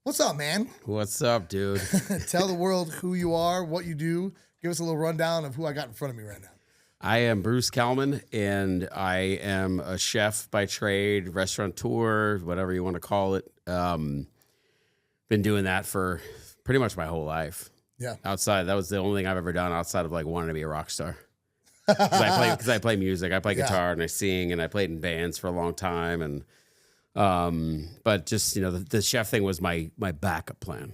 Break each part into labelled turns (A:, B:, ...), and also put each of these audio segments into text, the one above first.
A: What's up, man?
B: What's up, dude?
A: Tell the world who you are, what you do. Give us a little rundown of who I got in front of me right now.
B: I am Bruce Kalman, and I am a chef by trade, restaurateur, whatever you want to call it. Been doing that for pretty much my whole life.
A: Yeah.
B: Outside, that was the only thing I've ever done outside of like wanting to be a rock star. Because I play music, I play guitar and I sing, and I played in bands for a long time. And but just the chef thing was my backup plan.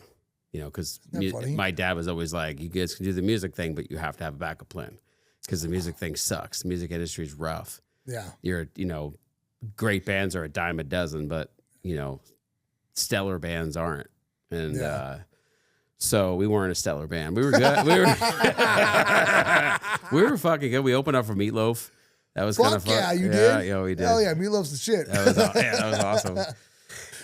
B: Because my dad was always like, "You guys can do the music thing, but you have to have a backup plan because the music thing sucks. The music industry is rough.
A: Yeah,
B: great bands are a dime a dozen, but stellar bands aren't." And so we weren't a stellar band. We were good. We were fucking good. We opened up for Meatloaf. That was kind of fun.
A: Yeah, you did?
B: Yeah, we did.
A: Hell yeah, Meatloaf's the shit.
B: That was awesome.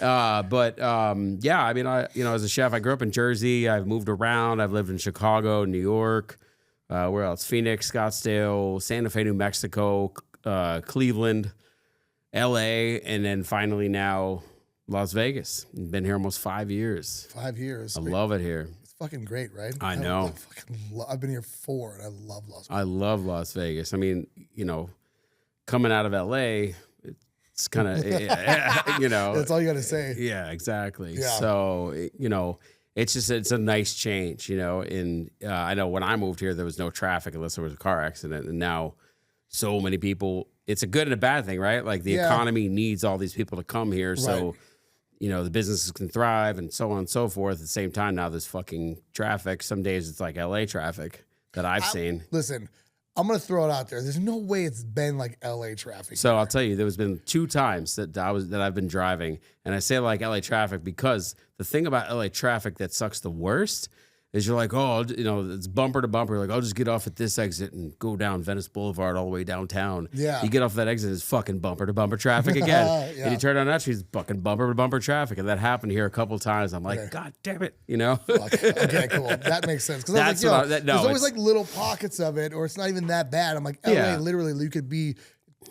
B: I mean, as a chef, I grew up in Jersey. I've moved around. I've lived in Chicago, New York, where else? Phoenix, Scottsdale, Santa Fe, New Mexico, Cleveland, LA, and then finally now Las Vegas. Been here almost 5 years.
A: 5 years.
B: I love it here.
A: It's fucking great, right?
B: I know.
A: I've been here 4, and I love Las Vegas.
B: I love Las Vegas. I mean, coming out of LA, it's kind of,
A: That's all you got to say.
B: Yeah, exactly.
A: Yeah.
B: So, it's a nice change, and I know when I moved here, there was no traffic unless there was a car accident. And now so many people, it's a good and a bad thing, right? Like the economy needs all these people to come here. So, the businesses can thrive and so on and so forth. At the same time, now there's fucking traffic. Some days it's like LA traffic that I've seen.
A: Listen, I'm going to throw it out there. There's no way it's been like LA traffic.
B: So I'll tell you, there's been 2 times that I've been driving, and I say like LA traffic because the thing about LA traffic that sucks the worst is you're like, it's bumper to bumper. Like, I'll just get off at this exit and go down Venice Boulevard all the way downtown.
A: Yeah.
B: You get off that exit, it's fucking bumper to bumper traffic again. And you turn on that street, it's fucking bumper to bumper traffic. And that happened here a couple of times. I'm like, God damn it,
A: Okay, cool. That makes sense. Because there's always like little pockets of it, or it's not even that bad. I'm like, LA, literally, you could be,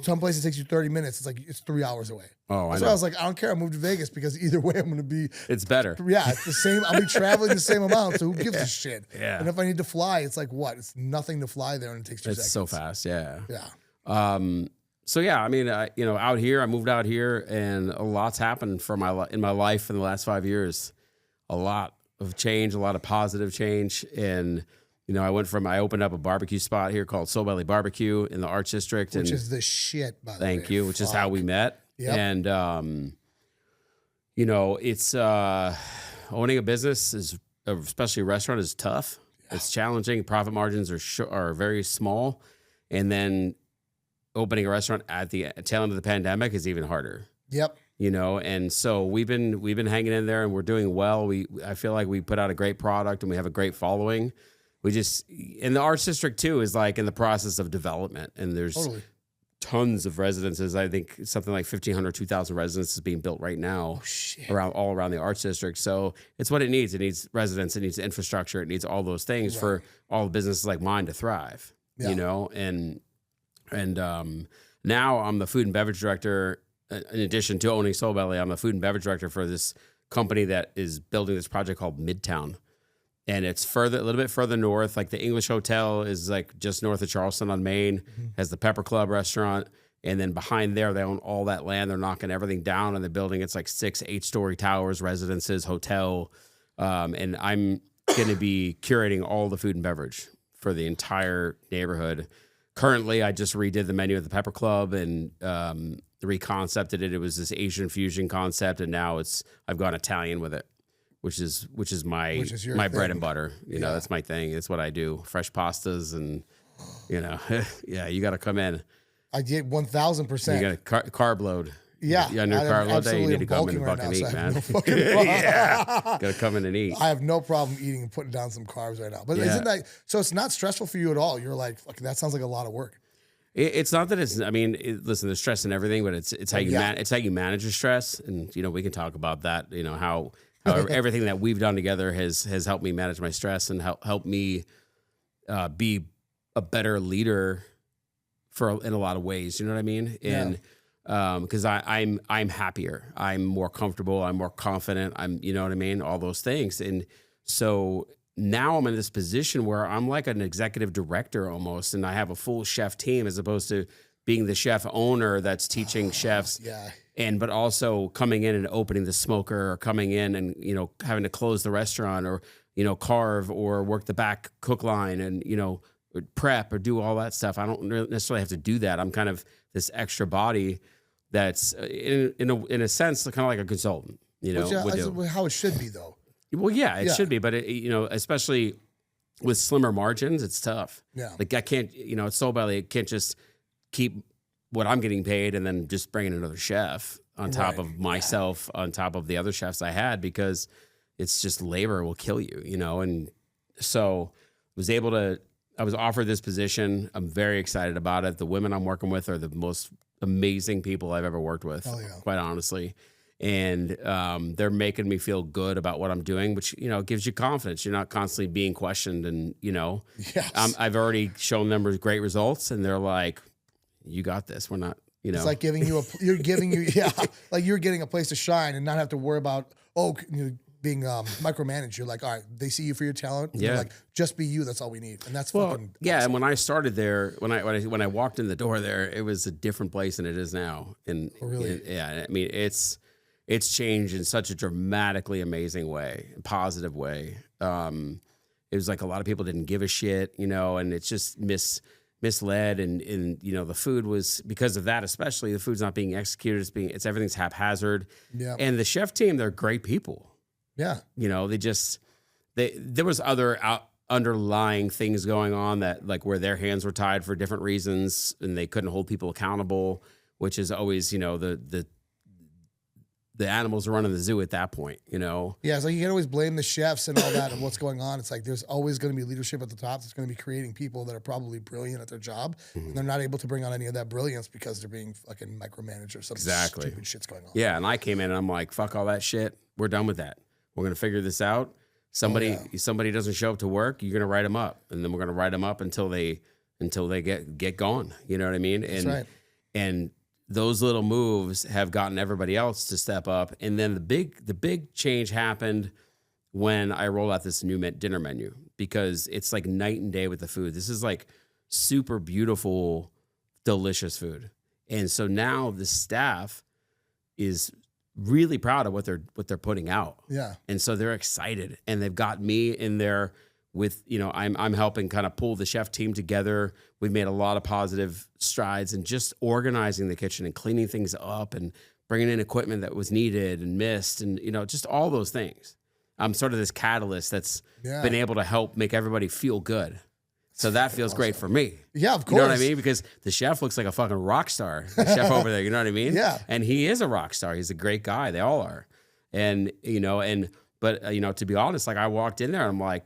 A: some places takes you 30 minutes. It's like, it's 3 hours away.
B: Oh,
A: I know. I was like, I don't care. I moved to Vegas because either way, I'm going to be.
B: It's better.
A: Yeah, it's the same. I'll be traveling the same amount. So who gives a shit?
B: Yeah.
A: And if I need to fly, it's like what? It's nothing to fly there, and it takes 2 seconds.
B: It's so fast. Yeah.
A: Yeah.
B: So yeah, I mean, out here, I moved out here, and a lot's happened in my life in the last 5 years. A lot of change, a lot of positive change, and I opened up a barbecue spot here called Soul Belly Barbecue in the Arts District,
A: which is the shit. By the way,
B: thank you. Which is how we met.
A: Yep.
B: And it's owning a business especially a restaurant, is tough. Yeah. It's challenging. Profit margins are very small, and then opening a restaurant at the tail end of the pandemic is even harder.
A: Yep.
B: And so we've been hanging in there, and we're doing well. I feel like we put out a great product, and we have a great following. And the Arts District too is like in the process of development, and there's tons of residences. I think something like 1,500, 2,000 residences being built right now all around the Arts District. So it's what it needs. It needs residents, it needs infrastructure, it needs all those things for all the businesses like mine to thrive. And now I'm the food and beverage director. In addition to owning Soul Belly, I'm the food and beverage director for this company that is building this project called Midtown. And it's a little bit further north. Like the English Hotel is like just north of Charleston on Main, has the Pepper Club restaurant. And then behind there, they own all that land. They're knocking everything down, and they're building, it's like 6 8-story towers, residences, hotel. And I'm going to be curating all the food and beverage for the entire neighborhood. Currently, I just redid the menu at the Pepper Club and reconcepted it. It was this Asian fusion concept, and now I've gone Italian with it. Which is my bread and butter. That's my thing. It's what I do. Fresh pastas and, you got to come in.
A: I did 1,000%.
B: You got a carb load.
A: Yeah.
B: On your carb load day, you need to come in and fucking eat, man. Got to come in and eat.
A: I have no problem eating and putting down some carbs right now. But isn't that, so it's not stressful for you at all? You're like, fuck, that sounds like a lot of work.
B: It's not that it's, listen, there's stress and everything, but it's how you it's how you manage your stress. And, we can talk about that, how everything that we've done together has helped me manage my stress and help me be a better leader in a lot of ways. You know what I mean? And because I'm happier, I'm more comfortable, I'm more confident, you know what I mean, all those things. And so now I'm in this position where I'm like an executive director almost, and I have a full chef team as opposed to being the chef owner that's teaching chefs.
A: Yeah.
B: But also coming in and opening the smoker, or coming in and, you know, having to close the restaurant, or, you know, carve or work the back cook line, and, you know, prep or do all that stuff. I don't necessarily have to do that. I'm kind of this extra body that's in a sense kind of like a consultant, you know.
A: That's how it should be, though.
B: Well, yeah, it should be, but you know, especially with slimmer margins, it's tough.
A: Yeah,
B: like I can't, you know, it's Soul Belly. It can't just keep what I'm getting paid and then just bring in another chef on top of myself, on top of the other chefs I had, because it's just labor will kill you, you know. And so I was offered this position. I'm very excited about it. The women I'm working with are the most amazing people I've ever worked with, quite honestly. And they're making me feel good about what I'm doing, which, you know, gives you confidence. You're not constantly being questioned. And, you know, I've already shown them great results, and they're like, you got this. We're not, you know.
A: It's like you're getting a place to shine and not have to worry about, being micromanaged. You're like, all right, they see you for your talent. And like, just be you. That's all we need. And that's fucking awesome.
B: And when I started there, when I walked in the door there, it was a different place than it is now. And
A: really,
B: I mean, it's changed in such a dramatically amazing way, positive way. It was like a lot of people didn't give a shit, you know, and it's just misled, and you know, the food was, because of that, especially the food's not being executed. Everything's haphazard. Yeah. And the chef team, they're great people.
A: Yeah.
B: You know, there was other underlying things going on that, like, where their hands were tied for different reasons and they couldn't hold people accountable, which is always, you know, the animals are running the zoo at that point, you know?
A: Yeah, it's like you can always blame the chefs and all that and what's going on. It's like there's always going to be leadership at the top that's going to be creating people that are probably brilliant at their job. And they're not able to bring on any of that brilliance because they're being fucking micromanaged or some stupid shit's going on.
B: Yeah, and I came in and I'm like, fuck all that shit. We're done with that. We're going to figure this out. Somebody doesn't show up to work, you're going to write them up. And then we're going to write them up until they get gone. You know what I mean?
A: That's right.
B: And those little moves have gotten everybody else to step up. And then the big change happened when I rolled out this new dinner menu, because it's like night and day with the food. This is like super beautiful, delicious food. And so now the staff is really proud of what they're putting out.
A: Yeah.
B: And so they're excited, and they've got me in there with, you know, I'm helping kind of pull the chef team together. We've made a lot of positive strides in just organizing the kitchen and cleaning things up and bringing in equipment that was needed and missed, and, you know, just all those things. I'm sort of this catalyst that's been able to help make everybody feel good. So that feels great for me.
A: Yeah, of course.
B: You know what I mean? Because the chef looks like a fucking rock star. The chef over there, you know what I mean?
A: Yeah.
B: And he is a rock star. He's a great guy. They all are. And, you know, but you know, to be honest, like, I walked in there and I'm like,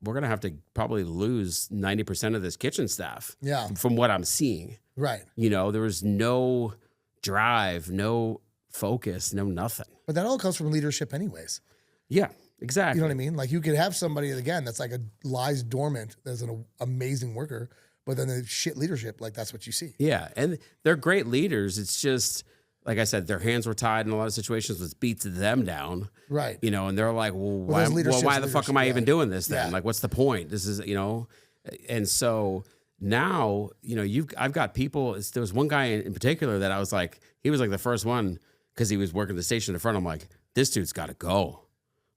B: we're going to have to probably lose 90% of this kitchen staff.
A: Yeah.
B: From what I'm seeing.
A: Right.
B: You know, there was no drive, no focus, no nothing.
A: But that all comes from leadership anyways.
B: Yeah, exactly.
A: You know what I mean? Like, you could have somebody, again, that's like lies dormant, that's an amazing worker, but then the shit leadership, like, that's what you see.
B: Yeah, and they're great leaders. It's just, like I said, their hands were tied in a lot of situations, which beats them down.
A: Right.
B: You know, and they're like, why the fuck am I even doing this then? Like, what's the point? This is, you know, and so now, you know, I've got people. There was one guy in particular that I was like, he was like the first one, because he was working the station in front. I'm like, this dude's got to go.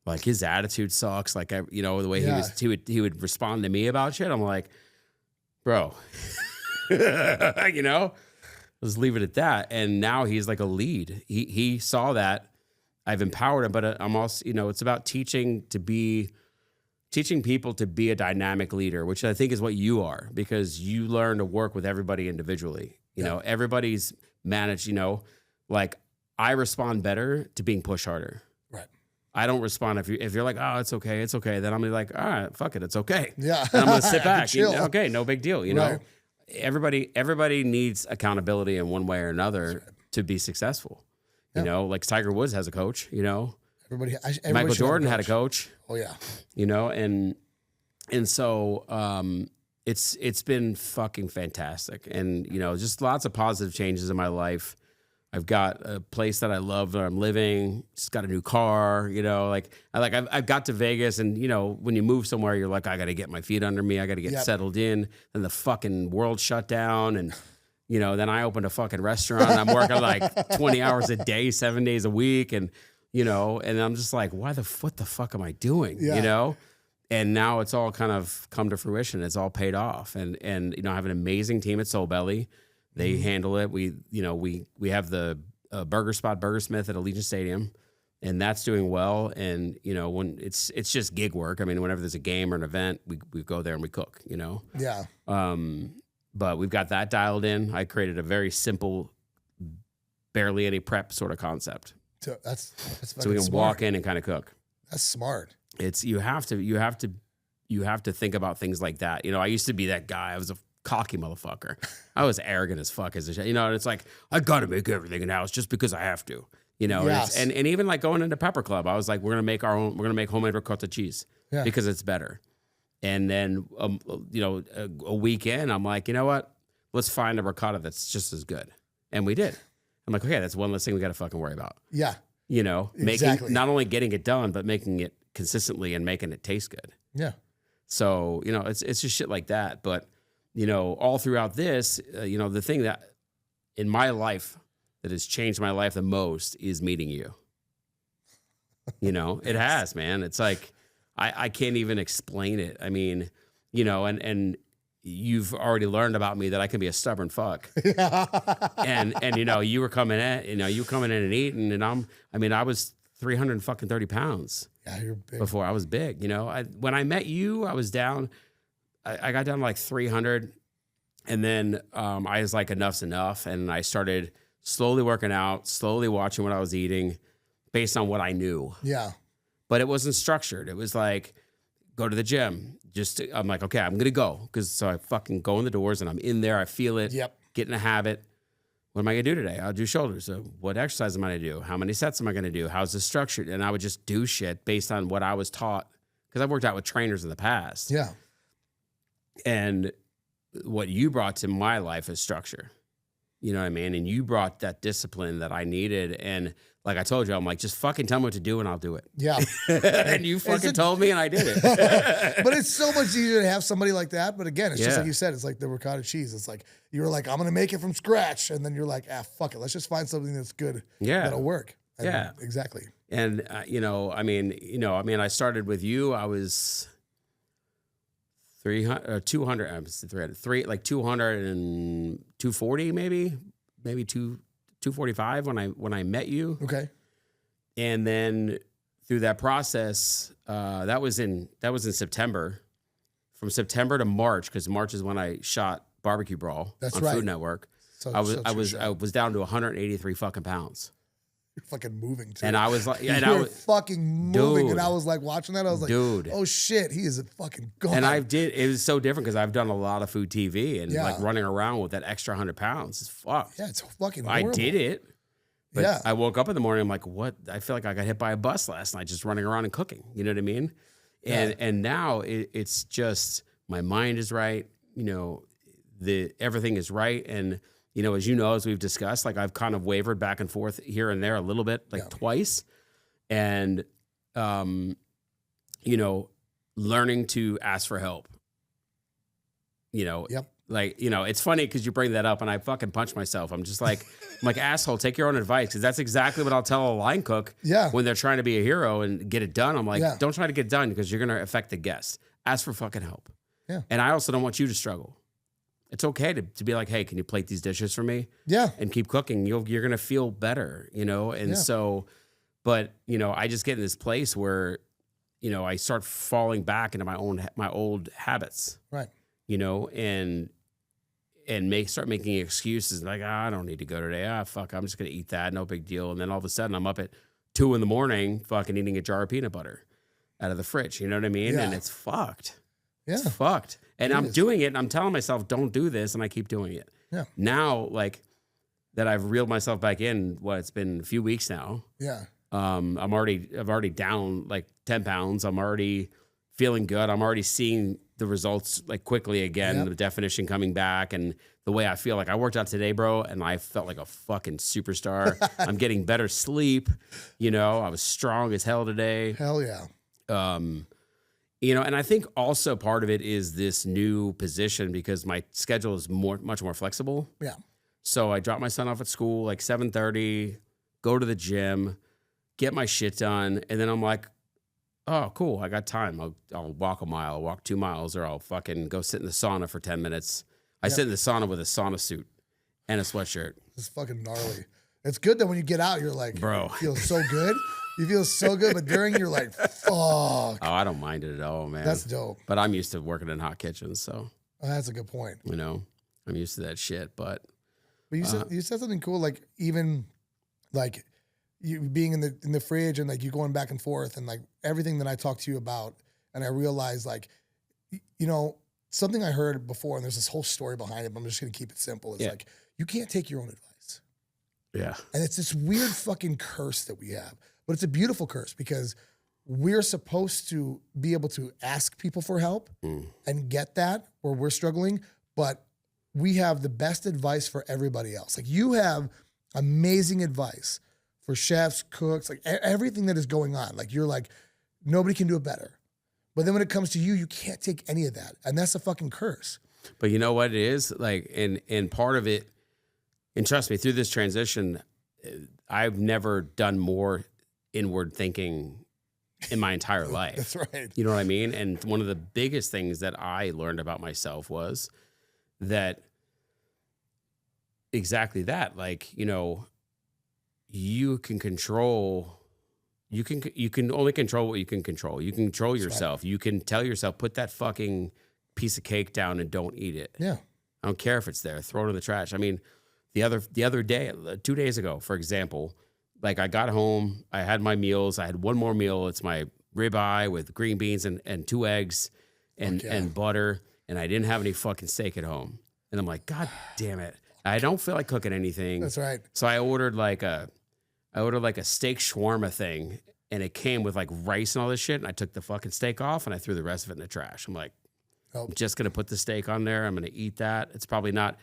B: Like, his attitude sucks. Like, you know, the way he would respond to me about shit. I'm like, bro, you know. Let's leave it at that. And now he's like a lead. He saw that. I've empowered him, but I'm also, you know, it's about teaching people to be a dynamic leader, which I think is what you are, because you learn to work with everybody individually. You know, everybody's managed, you know, like, I respond better to being pushed harder.
A: Right.
B: I don't respond if you're like, oh, it's okay. Then I'm gonna be like, all right, fuck it. It's okay.
A: Yeah.
B: And I'm going to sit back. Okay. No big deal. You know, everybody needs accountability in one way or another to be successful. You know, like Tiger Woods has a coach, you know, Michael Jordan had a coach.
A: Oh yeah.
B: You know, and so, it's been fucking fantastic. And, you know, just lots of positive changes in my life. I've got a place that I love where I'm living. Just got a new car, you know, I've got to Vegas, and you know, when you move somewhere, you're like, I got to get my feet under me. I got to get settled in. Then the fucking world shut down, and you know, then I opened a fucking restaurant. And I'm working like 20 hours a day, 7 days a week, and you know, and I'm just like, what the fuck am I doing? You know, and now it's all kind of come to fruition. It's all paid off, and you know, I have an amazing team at Soul Belly. They handle it. We have the Burger Spot Burgersmith at Allegiant Stadium, and that's doing well. And you know, when it's just gig work. I mean, whenever there's a game or an event, we go there and we cook. You know.
A: Yeah.
B: But we've got that dialed in. I created a very simple, barely any prep sort of concept.
A: So that's
B: so we can walk in and kind of cook.
A: That's smart.
B: It's you have to think about things like that. You know, I used to be that guy. I was a cocky motherfucker. I was arrogant as fuck as a shit. You know, and it's like, I gotta make everything in the house just because I have to. You know, and even like going into Pepper Club, I was like, we're gonna make homemade ricotta cheese because it's better. And then you know, a weekend, I'm like, you know what? Let's find a ricotta that's just as good. And we did. I'm like, okay, that's one less thing we gotta fucking worry about.
A: Yeah.
B: You know, making not only getting it done, but making it consistently and making it taste good.
A: Yeah.
B: So, you know, it's just shit like that. But you know, all throughout this, you know, the thing that in my life that has changed my life the most is meeting you. You know, it has, man. It's like, I can't even explain it. I mean, you know, and you've already learned about me that I can be a stubborn fuck. and you know, you were coming in and eating, and I was 330 pounds.
A: Yeah, you're big.
B: Before I was big, you know. When I met you, I was down. I got down to like 300, and then I was like, enough's enough, and I started slowly working out, slowly watching what I was eating, based on what I knew.
A: Yeah,
B: but it wasn't structured. It was like, go to the gym. I'm like, okay, I'm gonna go, so I fucking go in the doors, and I'm in there. I feel it.
A: Yep.
B: Get in a habit. What am I gonna do today? I'll do shoulders. So what exercise am I gonna do? How many sets am I gonna do? How's this structured? And I would just do shit based on what I was taught, because I've worked out with trainers in the past.
A: Yeah.
B: And what you brought to my life is structure. You know what I mean? And you brought that discipline that I needed. And like I told you, I'm like, just fucking tell me what to do and I'll do it.
A: Yeah.
B: And you fucking told me and I did it.
A: But it's so much easier to have somebody like that. But again, it's just like you said, it's like the ricotta cheese. It's like, you were like, I'm going to make it from scratch. And then you're like, fuck it. Let's just find something that's good.
B: Yeah.
A: That'll work.
B: And
A: exactly.
B: And, I started with you. I was 200 and 240 maybe 245 when I met you.
A: Okay.
B: And then through that process, that was in September. From September to March, because March is when I shot Barbecue Brawl on Food Network. So I was down to 183 fucking pounds.
A: You're fucking moving too.
B: And I was like,
A: fucking moving.
B: Dude,
A: and I was like watching that. I was like, dude, oh shit, he is a fucking gone.
B: And it was so different because I've done a lot of food TV and like running around with that extra 100 pounds is fucked.
A: Yeah, it's fucking horrible.
B: I did it. But I woke up in the morning, I'm like, what? I feel like I got hit by a bus last night just running around and cooking. You know what I mean? And now it's just my mind is right. You know, everything is right. And you know, as we've discussed, like I've kind of wavered back and forth here and there a little bit, like twice. And, you know, learning to ask for help, you know, like, you know, it's funny because you bring that up and I fucking punch myself. I'm just like, asshole, take your own advice. Because that's exactly what I'll tell a line cook when they're trying to be a hero and get it done. I'm like, don't try to get it done because you're going to affect the guests. Ask for fucking help. Yeah. And I also don't want you to struggle. It's okay to be like, hey, can you plate these dishes for me? Yeah. And keep cooking. You're going to feel better, you know? And so, but, you know, I just get in this place where, you know, I start falling back into my old habits. Right. You know, and start making excuses like, I don't need to go today. Fuck, I'm just going to eat that. No big deal. And then all of a sudden I'm up at 2 a.m. fucking eating a jar of peanut butter out of the fridge. You know what I mean? Yeah. And it's fucked. Yeah. It's fucked. And I'm doing it and I'm telling myself, don't do this. And I keep doing it. Yeah. Now, like that I've reeled myself back in, it's been a few weeks now. Yeah. I've already down like 10 pounds. I'm already feeling good. I'm already seeing the results like quickly again, the definition coming back and the way I feel. Like I worked out today, bro, and I felt like a fucking superstar. I'm getting better sleep. You know, I was strong as hell today.
A: Hell yeah.
B: You know, and I think also part of it is this new position because my schedule is much more flexible.
A: Yeah.
B: So I drop my son off at school like 7:30, go to the gym, get my shit done, and then I'm like, oh, cool, I got time. I'll walk a mile, walk 2 miles, or I'll fucking go sit in the sauna for 10 minutes. I sit in the sauna with a sauna suit and a sweatshirt.
A: It's fucking gnarly. It's good that when you get out, you're like,
B: Bro.
A: you feel so good. You feel so good, but during you're like, fuck.
B: Oh, I don't mind it at all, man.
A: That's dope.
B: But I'm used to working in hot kitchens, so.
A: Oh, that's a good point.
B: You know, I'm used to that shit, but.
A: But you said something cool, like even like you being in the fridge and like you going back and forth and like everything that I talked to you about, and I realized like, you know, something I heard before, and there's this whole story behind it, but I'm just gonna keep it simple. It's like you can't take your own advice.
B: Yeah.
A: And it's this weird fucking curse that we have. But it's a beautiful curse because we're supposed to be able to ask people for help and get that where we're struggling, but we have the best advice for everybody else. Like you have amazing advice for chefs, cooks, like everything that is going on. Like you're like, nobody can do it better. But then when it comes to you, you can't take any of that. And that's a fucking curse.
B: But you know what it is? Like, and part of it, and trust me, through this transition, I've never done more inward thinking in my entire life.
A: That's right.
B: You know what I mean? And one of the biggest things that I learned about myself was that exactly that, like, you know, you can only control what you can control. You can control yourself. Right. You can tell yourself, put that fucking piece of cake down and don't eat it.
A: Yeah.
B: I don't care if it's there. Throw it in the trash. I mean, the other day, 2 days ago, for example, like I got home, I had my meals. I had one more meal. It's my ribeye with green beans and 2 eggs and butter. And I didn't have any fucking steak at home. And I'm like, God damn it. I don't feel like cooking anything.
A: That's right.
B: So I ordered like a steak shawarma thing, and it came with like rice and all this shit. And I took the fucking steak off and I threw the rest of it in the trash. I'm like, I'm just going to put the steak on there. I'm going to eat that. It's probably not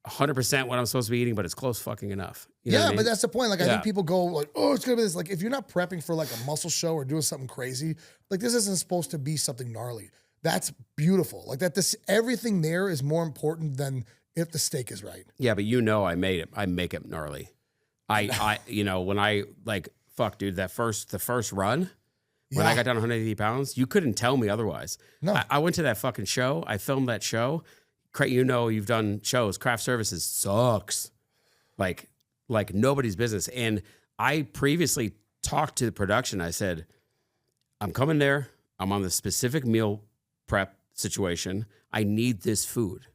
B: 100% what I'm supposed to be eating, but it's close fucking enough. You know what I mean?
A: But that's the point. Like, I think people go like, oh, it's going to be this. Like, if you're not prepping for like a muscle show or doing something crazy, like this isn't supposed to be something gnarly. That's beautiful. Like everything there is more important than if the steak is right.
B: Yeah, but you know, I make it gnarly. I you know, when I like, fuck, dude, the first run, when I got down 180 pounds, you couldn't tell me otherwise. No. I went to that fucking show. I filmed that show. You know, you've done shows. Craft services sucks. Like nobody's business. And I previously talked to the production. I said, I'm coming there. I'm on the specific meal prep situation. I need this food.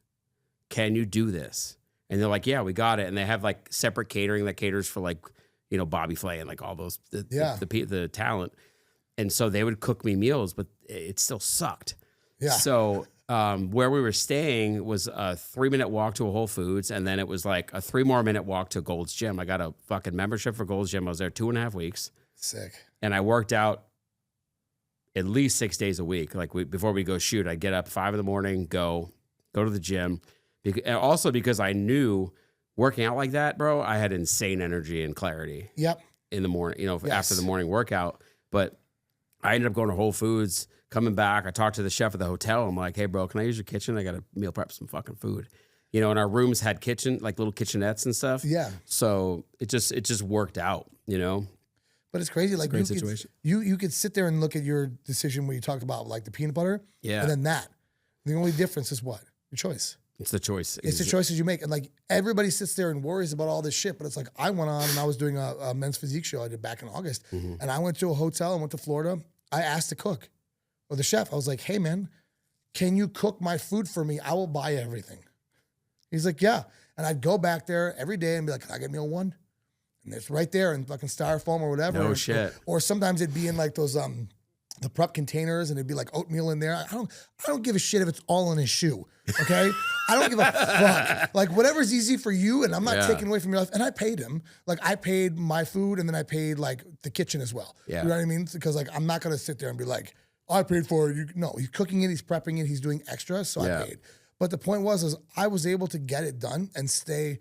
B: Can you do this? And they're like, yeah, we got it. And they have like separate catering that caters for like, you know, Bobby Flay and like all those, the talent. And so they would cook me meals, but it still sucked. Yeah. So where we were staying was a 3-minute walk to a Whole Foods. And then it was like a 3 more minute walk to Gold's Gym. I got a fucking membership for Gold's Gym. I was there 2.5 weeks. Sick. And I worked out at least 6 days a week. Like before we go shoot, I'd get up 5 a.m, go to the gym. And also because I knew working out like that, bro, I had insane energy and clarity. Yep. In the morning, you know, after the morning workout. But I ended up going to Whole Foods, coming back. I talked to the chef at the hotel. I'm like, hey, bro, can I use your kitchen? I got to meal prep some fucking food. You know, and our rooms had like little kitchenettes and stuff. Yeah. So it just worked out, you know. But it's crazy. Like, great situation. You could sit there and look at your decision when you talked about like the peanut butter. Yeah. And then that. The only difference is what? Your choice. It's the choice. It's the choices you make. And like everybody sits there and worries about all this shit. But it's like I went on and I was doing a men's physique show I did back in August. Mm-hmm. And I went to a hotel and went to Florida. I asked the cook or the chef. I was like, hey, man, can you cook my food for me? I will buy everything. He's like, yeah. And I'd go back there every day and be like, can I get meal one? And it's right there in fucking styrofoam or whatever. No shit. Or sometimes it'd be in like those the prep containers and it'd be like oatmeal in there. I don't give a shit if it's all in his shoe. Okay? I don't give a fuck. Like whatever's easy for you, and I'm not taking away from your life. And I paid him. Like I paid my food and then I paid like the kitchen as well. Yeah. You know what I mean? Because like I'm not gonna sit there and be like, oh, I paid for it. No, he's cooking it, he's prepping it, he's doing extra, so I paid.
A: But the point was I was able to get it done and stay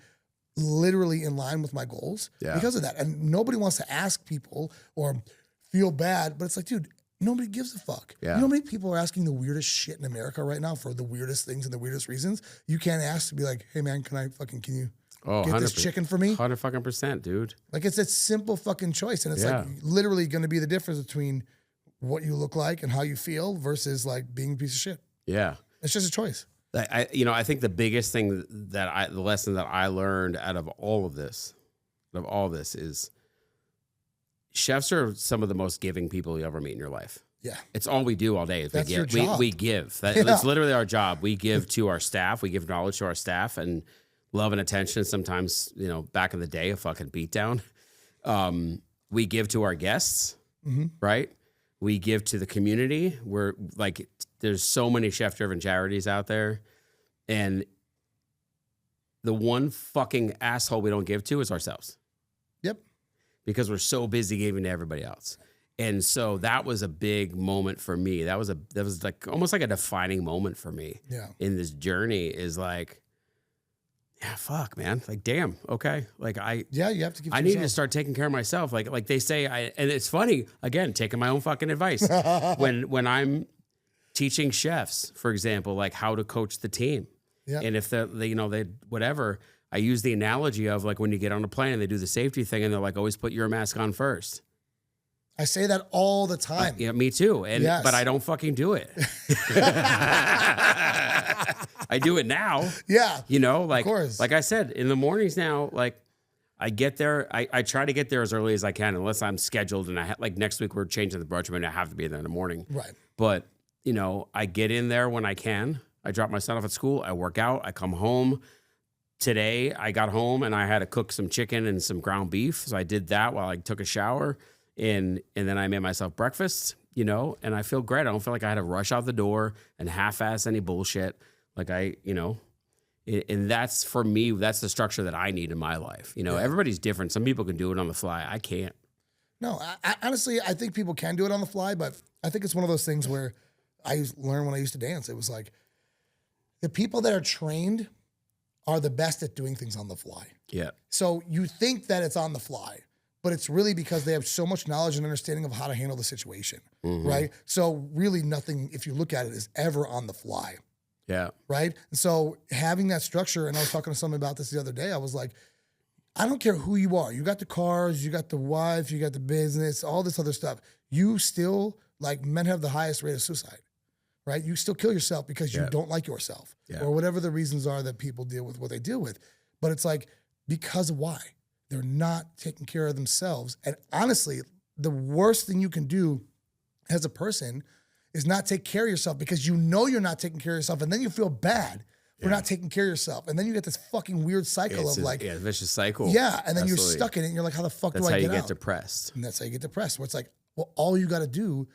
A: literally in line with my goals because of that. And nobody wants to ask people or feel bad, but it's like, dude, nobody gives a fuck.
B: Yeah.
A: You know how many people are asking the weirdest shit in America right now for the weirdest things and the weirdest reasons? You can't ask to be like, hey man, can you get this chicken for me?
B: 100%, dude.
A: Like it's a simple fucking choice. And it's like literally going to be the difference between what you look like and how you feel versus like being a piece of shit.
B: Yeah.
A: It's just a choice.
B: I think the biggest thing the lesson that I learned out of all this is chefs are some of the most giving people you ever meet in your life. Yeah. It's all we do all day is
A: That's
B: we
A: your
B: give.
A: job.
B: We give. It's literally our job. We give to our staff. We give knowledge to our staff and love and attention. Sometimes, back in the day, a fucking beatdown. We give to our guests, right? We give to the community. We're like, there's so many chef-driven charities out there. And the one fucking asshole we don't give to is ourselves.
A: Yep.
B: Because we're so busy giving to everybody else. And so that was a big moment for me. That was like almost like a defining moment for me in this journey is like, yeah, fuck, man. Like, damn. Okay. Like you have to give. I need to start taking care of myself. Like they say, and it's funny again, taking my own fucking advice when I'm teaching chefs, for example, like how to coach the team. Yeah. And if they whatever, I use the analogy of like when you get on a plane and they do the safety thing and they're like, always put your mask on first.
A: I say that all the time.
B: Yeah, me too. But I don't fucking do it. I do it now. Yeah. Of course. Like I said, in the mornings now, like I get there, I try to get there as early as I can, unless I'm scheduled and like next week we're changing the brunch and I have to be there in the morning. Right. But, I get in there when I can. I drop my son off at school. I work out. I come home. Today I got home and I had to cook some chicken and some ground beef. So I did that while I took a shower. And then I made myself breakfast, and I feel great. I don't feel like I had to rush out the door and half-ass any bullshit. Like and that's for me, that's the structure that I need in my life. Everybody's different. Some people can do it on the fly. I can't.
A: No, honestly, I think people can do it on the fly, but I think it's one of those things where I learned when I used to dance. It was like the people that are trained are the best at doing things on the fly. Yeah. So you think that it's on the fly, but it's really because they have so much knowledge and understanding of how to handle the situation, right? So really nothing, if you look at it, is ever on the fly. Yeah. Right? And so having that structure, and I was talking to someone about this the other day, I was like, I don't care who you are. You got the cars, you got the wife, you got the business, all this other stuff. You still, like men have the highest rate of suicide, right? You still kill yourself because you don't like yourself or whatever the reasons are that people deal with what they deal with. But it's like, because of why? They're not taking care of themselves. And honestly, the worst thing you can do as a person is not take care of yourself because you're not taking care of yourself. And then you feel bad for not taking care of yourself. And then you get this fucking weird cycle of
B: vicious cycle.
A: Yeah. And then you're stuck in it and you're like, how the fuck do I get out?
B: That's how you get depressed.
A: And that's how you get depressed. Where it's like, well, all you got to do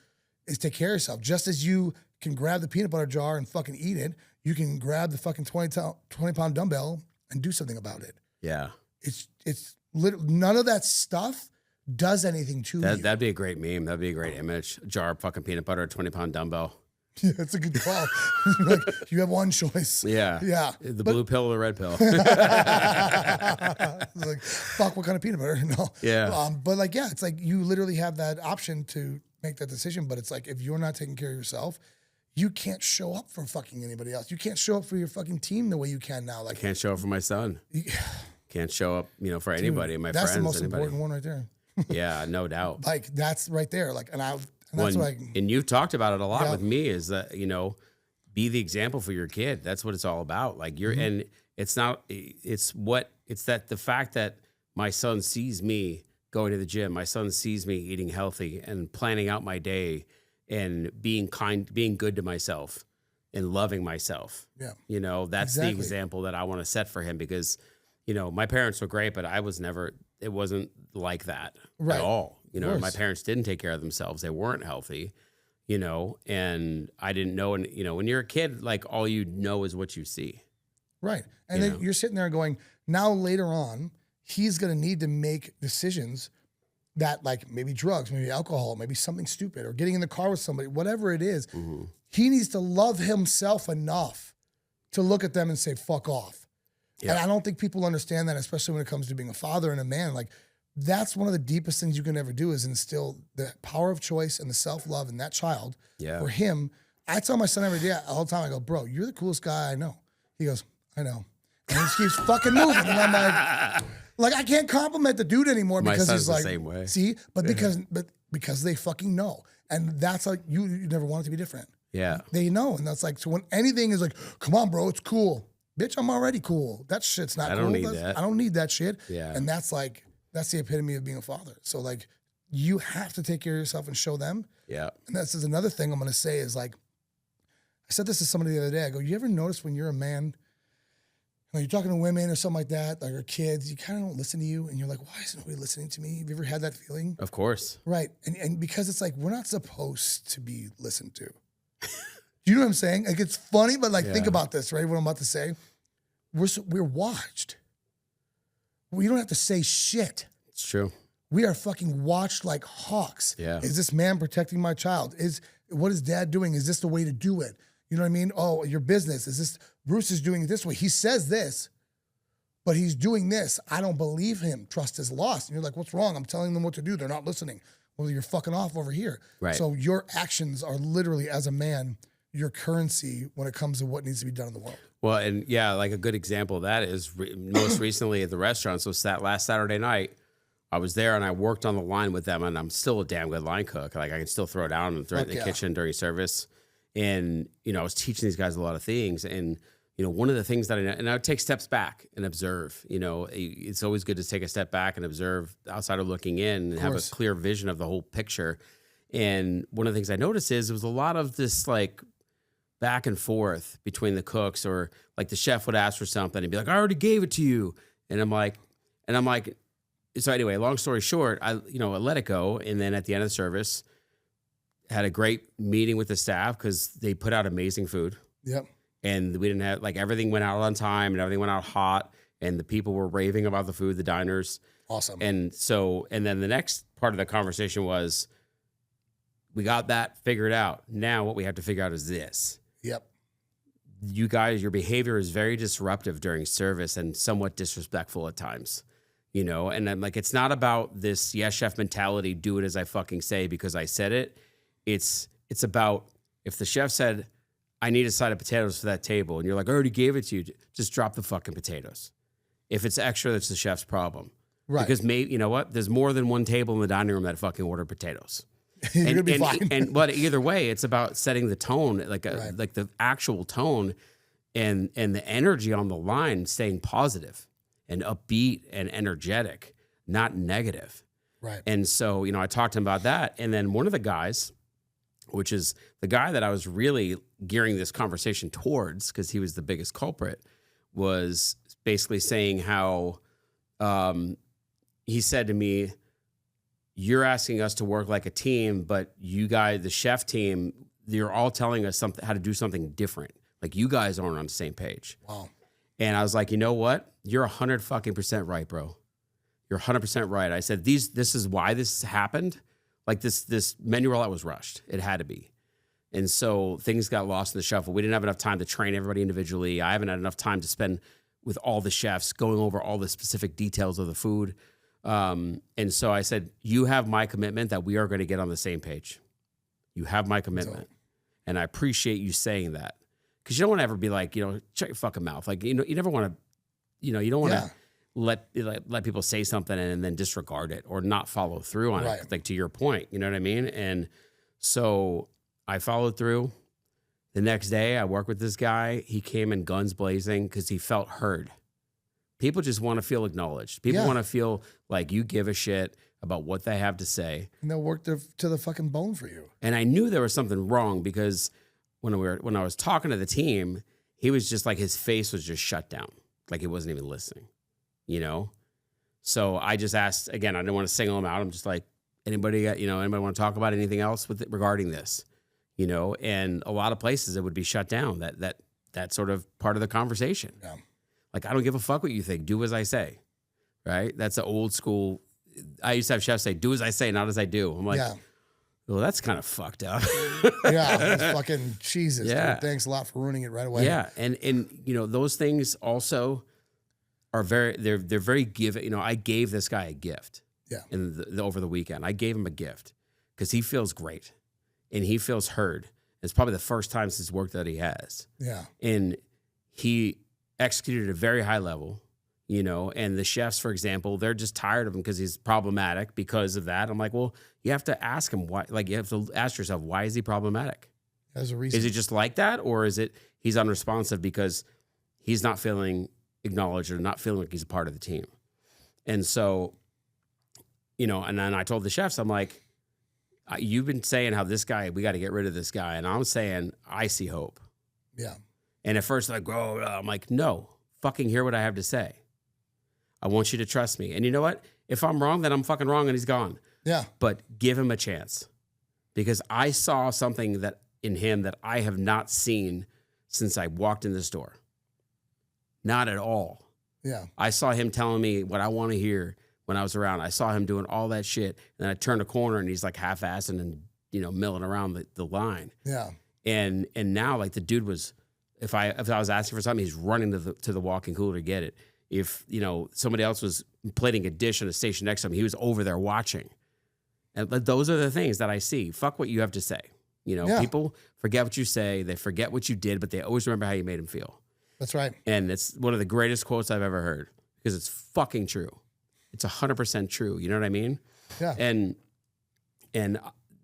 A: is take care of yourself. Just as you can grab the peanut butter jar and fucking eat it, you can grab the fucking 20-pound dumbbell and do something about it. Yeah. It's literally none of that stuff does anything to you.
B: That'd be a great meme. That'd be a great image. A jar of fucking peanut butter, 20-pound dumbbell.
A: Yeah, that's a good call. Like, you have one choice.
B: Yeah. Yeah. The blue pill or the red pill.
A: It's like, fuck, what kind of peanut butter? No. Yeah. But like, yeah, it's like you literally have that option to make that decision. But it's like, if you're not taking care of yourself, you can't show up for fucking anybody else. You can't show up for your fucking team the way you can now. Like,
B: I can't show up for my son. Can't show up, for anybody, my friends.
A: That's the most important one right there.
B: Yeah, no doubt.
A: Like, that's right there. Like,
B: and you've talked about it a lot with me is that, be the example for your kid. That's what it's all about. Like and it's not, it's the fact that my son sees me going to the gym. My son sees me eating healthy and planning out my day and being kind, being good to myself and loving myself. Yeah. That's the example that I want to set for him because, my parents were great, but it wasn't like that at all. My parents didn't take care of themselves. They weren't healthy, and I didn't know. And, when you're a kid, like all you know is what you see. Right.
A: And then you're sitting there going, now later on, he's going to need to make decisions that like maybe drugs, maybe alcohol, maybe something stupid or getting in the car with somebody, whatever it is. Mm-hmm. He needs to love himself enough to look at them and say, fuck off.
B: Yeah.
A: And I don't think people understand that, especially when it comes to being a father and a man. Like, that's one of the deepest things you can ever do is instill the power of choice and the self-love in that child.
B: Yeah.
A: For him, I tell my son every day, all the time, I go, bro, you're the coolest guy I know. He goes, I know. And he just keeps fucking moving. And I'm like, I can't compliment the dude anymore because
B: son's
A: he's like,
B: the same way.
A: See, but because they fucking know. And that's like, you never want it to be different.
B: Yeah.
A: They know. And that's like, so when anything is like, come on, bro, it's cool. Bitch, I'm already cool. That shit's not cool.
B: I don't need that.
A: I don't need that shit.
B: Yeah.
A: And that's the epitome of being a father. So like, you have to take care of yourself and show them.
B: Yeah.
A: And this is another thing I'm going to say is like, I said this to somebody the other day. I go, you ever notice when you're a man, you're talking to women or something like that, like your kids, you kind of don't listen to you. And you're like, why isn't nobody listening to me? Have you ever had that feeling?
B: Of course.
A: Right. And because it's like, we're not supposed to be listened to. You know what I'm saying? Like, it's funny, but like, think about this, right? What I'm about to say. We're watched. We don't have to say shit.
B: It's true.
A: We are fucking watched like hawks.
B: Yeah.
A: Is this man protecting my child? What is dad doing? Is this the way to do it? You know what I mean? Oh, your business. Is this, Bruce is doing it this way. He says this, but he's doing this. I don't believe him. Trust is lost. And you're like, what's wrong? I'm telling them what to do. They're not listening. Well, you're fucking off over here.
B: Right.
A: So your actions are literally, as a man, your currency when it comes to what needs to be done in the world.
B: Well, and yeah, like a good example of that is most recently at the restaurant. So last Saturday night, I was there and I worked on the line with them, and I'm still a damn good line cook. Like, I can still throw down and throw it in the kitchen during service. And, I was teaching these guys a lot of things. And, one of the things that I would take steps back and observe. It's always good to take a step back and observe outside of looking in and have a clear vision of the whole picture. And one of the things I noticed is there was a lot of this like back and forth between the cooks, or like the chef would ask for something and be like, I already gave it to you. And I'm like, so anyway, long story short, I let it go. And then at the end of the service, had a great meeting with the staff because they put out amazing food.
A: Yep.
B: And we didn't have, everything went out on time and everything went out hot, and the people were raving about the food, the diners.
A: Awesome.
B: And then the next part of the conversation was, we got that figured out. Now what we have to figure out is this.
A: Yep.
B: You guys, your behavior is very disruptive during service and somewhat disrespectful at times, and I'm like, it's not about this yes chef mentality, do it as I fucking say because I said it. It's about, if the chef said, I need a side of potatoes for that table, and you're like, I already gave it to you, just drop the fucking potatoes. If it's extra, that's the chef's problem. Right. Because maybe, you know what? There's more than one table in the dining room that fucking ordered potatoes.
A: You're gonna be fine.
B: But either way, it's about setting the tone, like the actual tone and the energy on the line, staying positive and upbeat and energetic, not negative.
A: Right.
B: And so, I talked to him about that. And then one of the guys, which is the guy that I was really gearing this conversation towards because he was the biggest culprit, was basically saying how he said to me, you're asking us to work like a team, but you guys, the chef team, you're all telling us how to do something different. Like, you guys aren't on the same page.
A: Wow.
B: And I was like, you know what? You're 100% right, bro. You're 100% right. I said, this is why this happened. Like, this menu rollout was rushed. It had to be. And so things got lost in the shuffle. We didn't have enough time to train everybody individually. I haven't had enough time to spend with all the chefs going over all the specific details of the food. And so I said, you have my commitment that we are going to get on the same page. You have my commitment. And I appreciate you saying that. Because you don't want to ever be like, shut your fucking mouth. Like, you never want to, you don't want to let people say something and then disregard it or not follow through on it. Like, to your point, you know what I mean? And so I followed through. The next day I worked with this guy. He came in guns blazing because he felt heard. People just want to feel acknowledged. People want to feel like you give a shit about what they have to say.
A: And they'll work to the fucking bone for you. And
B: I knew there was something wrong because when I was talking to the team, he was just like, his face was just shut down. Like, he wasn't even listening, So I just asked, again, I didn't want to single him out. I'm just like, anybody want to talk about anything else regarding this? And a lot of places it would be shut down, that sort of part of the conversation.
A: Yeah.
B: Like, I don't give a fuck what you think. Do as I say, right? That's the old school. I used to have chefs say, do as I say, not as I do. I'm like, well, that's kind of fucked up.
A: Yeah, it's fucking Jesus.
B: Yeah.
A: Dude, thanks a lot for ruining it right away.
B: Yeah, and you know those things also are they're very giving. You know, I gave this guy a gift.
A: Yeah.
B: Over the weekend, I gave him a gift because he feels great and he feels heard. It's probably the first time since work that he has.
A: Yeah.
B: And he executed at a very high level, you know, and the chefs, for example, they're just tired of him because he's problematic because of that. I'm like, well, you have to ask him why, like you have to ask yourself, why is he problematic?
A: There's a reason.
B: Is it just like that? Or is it he's unresponsive because he's not feeling acknowledged or not feeling like he's a part of the team? And so, you know, and then I told the chefs, I'm like, you've been saying how this guy, we got to get rid of this guy. And I'm saying, I see hope.
A: Yeah.
B: And at first, like, oh, I'm like, no, fucking hear what I have to say. I want you to trust me. And you know what? If I'm wrong, then I'm fucking wrong and he's gone.
A: Yeah.
B: But give him a chance because I saw something that in him that I have not seen since I walked in this door. Not at all.
A: Yeah.
B: I saw him telling me what I want to hear when I was around. I saw him doing all that shit. And then I turned a corner and he's like half-assing and, you know, milling around the line.
A: Yeah.
B: And now like the dude was, if I was asking for something, he's running to the walk-in cooler to get it. If, you know, somebody else was plating a dish on a station next to him, he was over there watching. And those are the things that I see. Fuck what you have to say. You know, people forget what you say. They forget what you did, but they always remember how you made them feel.
A: That's right.
B: And it's one of the greatest quotes I've ever heard because it's fucking true. It's 100% true. You know what I mean?
A: Yeah.
B: And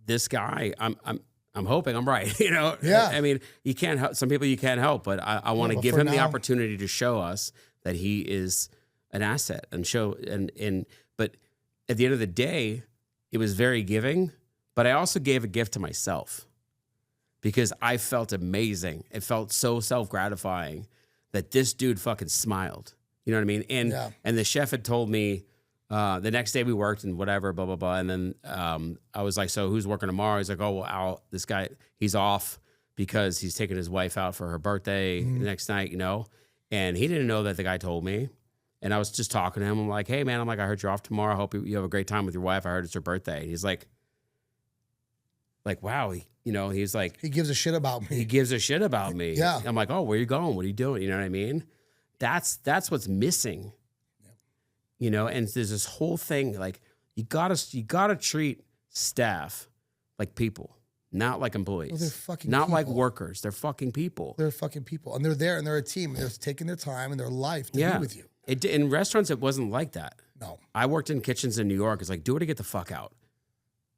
B: this guy, I'm hoping I'm right. You know?
A: Yeah.
B: I mean, you can't help some people you can't help, but I want to give him the opportunity to show us that he is an asset and but at the end of the day, it was very giving, but I also gave a gift to myself because I felt amazing. It felt so self-gratifying that this dude fucking smiled. You know what I mean? And the chef had told me the next day we worked and whatever, blah, blah, blah. And then I was like, so who's working tomorrow? He's like, oh, well, this guy, he's off because he's taking his wife out for her birthday the next night, you know? And he didn't know that the guy told me. And I was just talking to him. I'm like, hey, man, I heard you're off tomorrow. I hope you have a great time with your wife. I heard it's her birthday. And he's like, wow, he's like.
A: He gives a shit about me.
B: He gives a shit about me.
A: Yeah.
B: I'm like, oh, where are you going? What are you doing? You know what I mean? That's what's missing. Yep. You know, and there's this whole thing, like, you gotta treat staff like people, not like employees.
A: Well, they're fucking
B: not
A: people.
B: like workers. They're fucking people.
A: They're fucking people. And they're there and they're a team. And they're taking their time and their life to be with you.
B: In restaurants, it wasn't like that.
A: No.
B: I worked in kitchens in New York. It's like, do it or get the fuck out.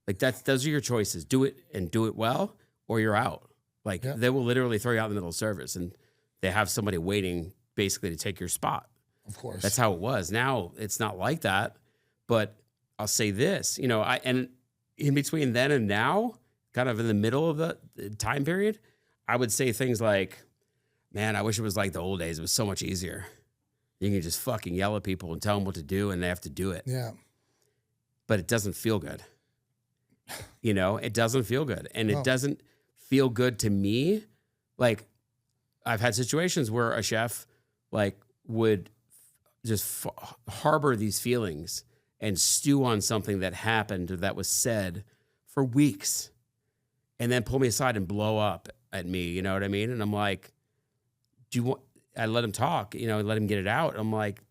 B: Like, those are your choices. Do it and do it well, or you're out. Like, they will literally throw you out in the middle of service, and they have somebody waiting basically to take your spot.
A: Of course.
B: That's how it was. Now, it's not like that. But I'll say this, you know, and in between then and now, kind of in the middle of the time period, I would say things like, man, I wish it was like the old days. It was so much easier. You can just fucking yell at people and tell them what to do, and they have to do it.
A: Yeah.
B: But it doesn't feel good. You know, it doesn't feel good. And it doesn't feel good to me. Like, I've had situations where a chef, like, would just harbor these feelings and stew on something that happened or that was said for weeks and then pull me aside and blow up at me. You know what I mean? And I'm like, I let him talk, you know, let him get it out. I'm like,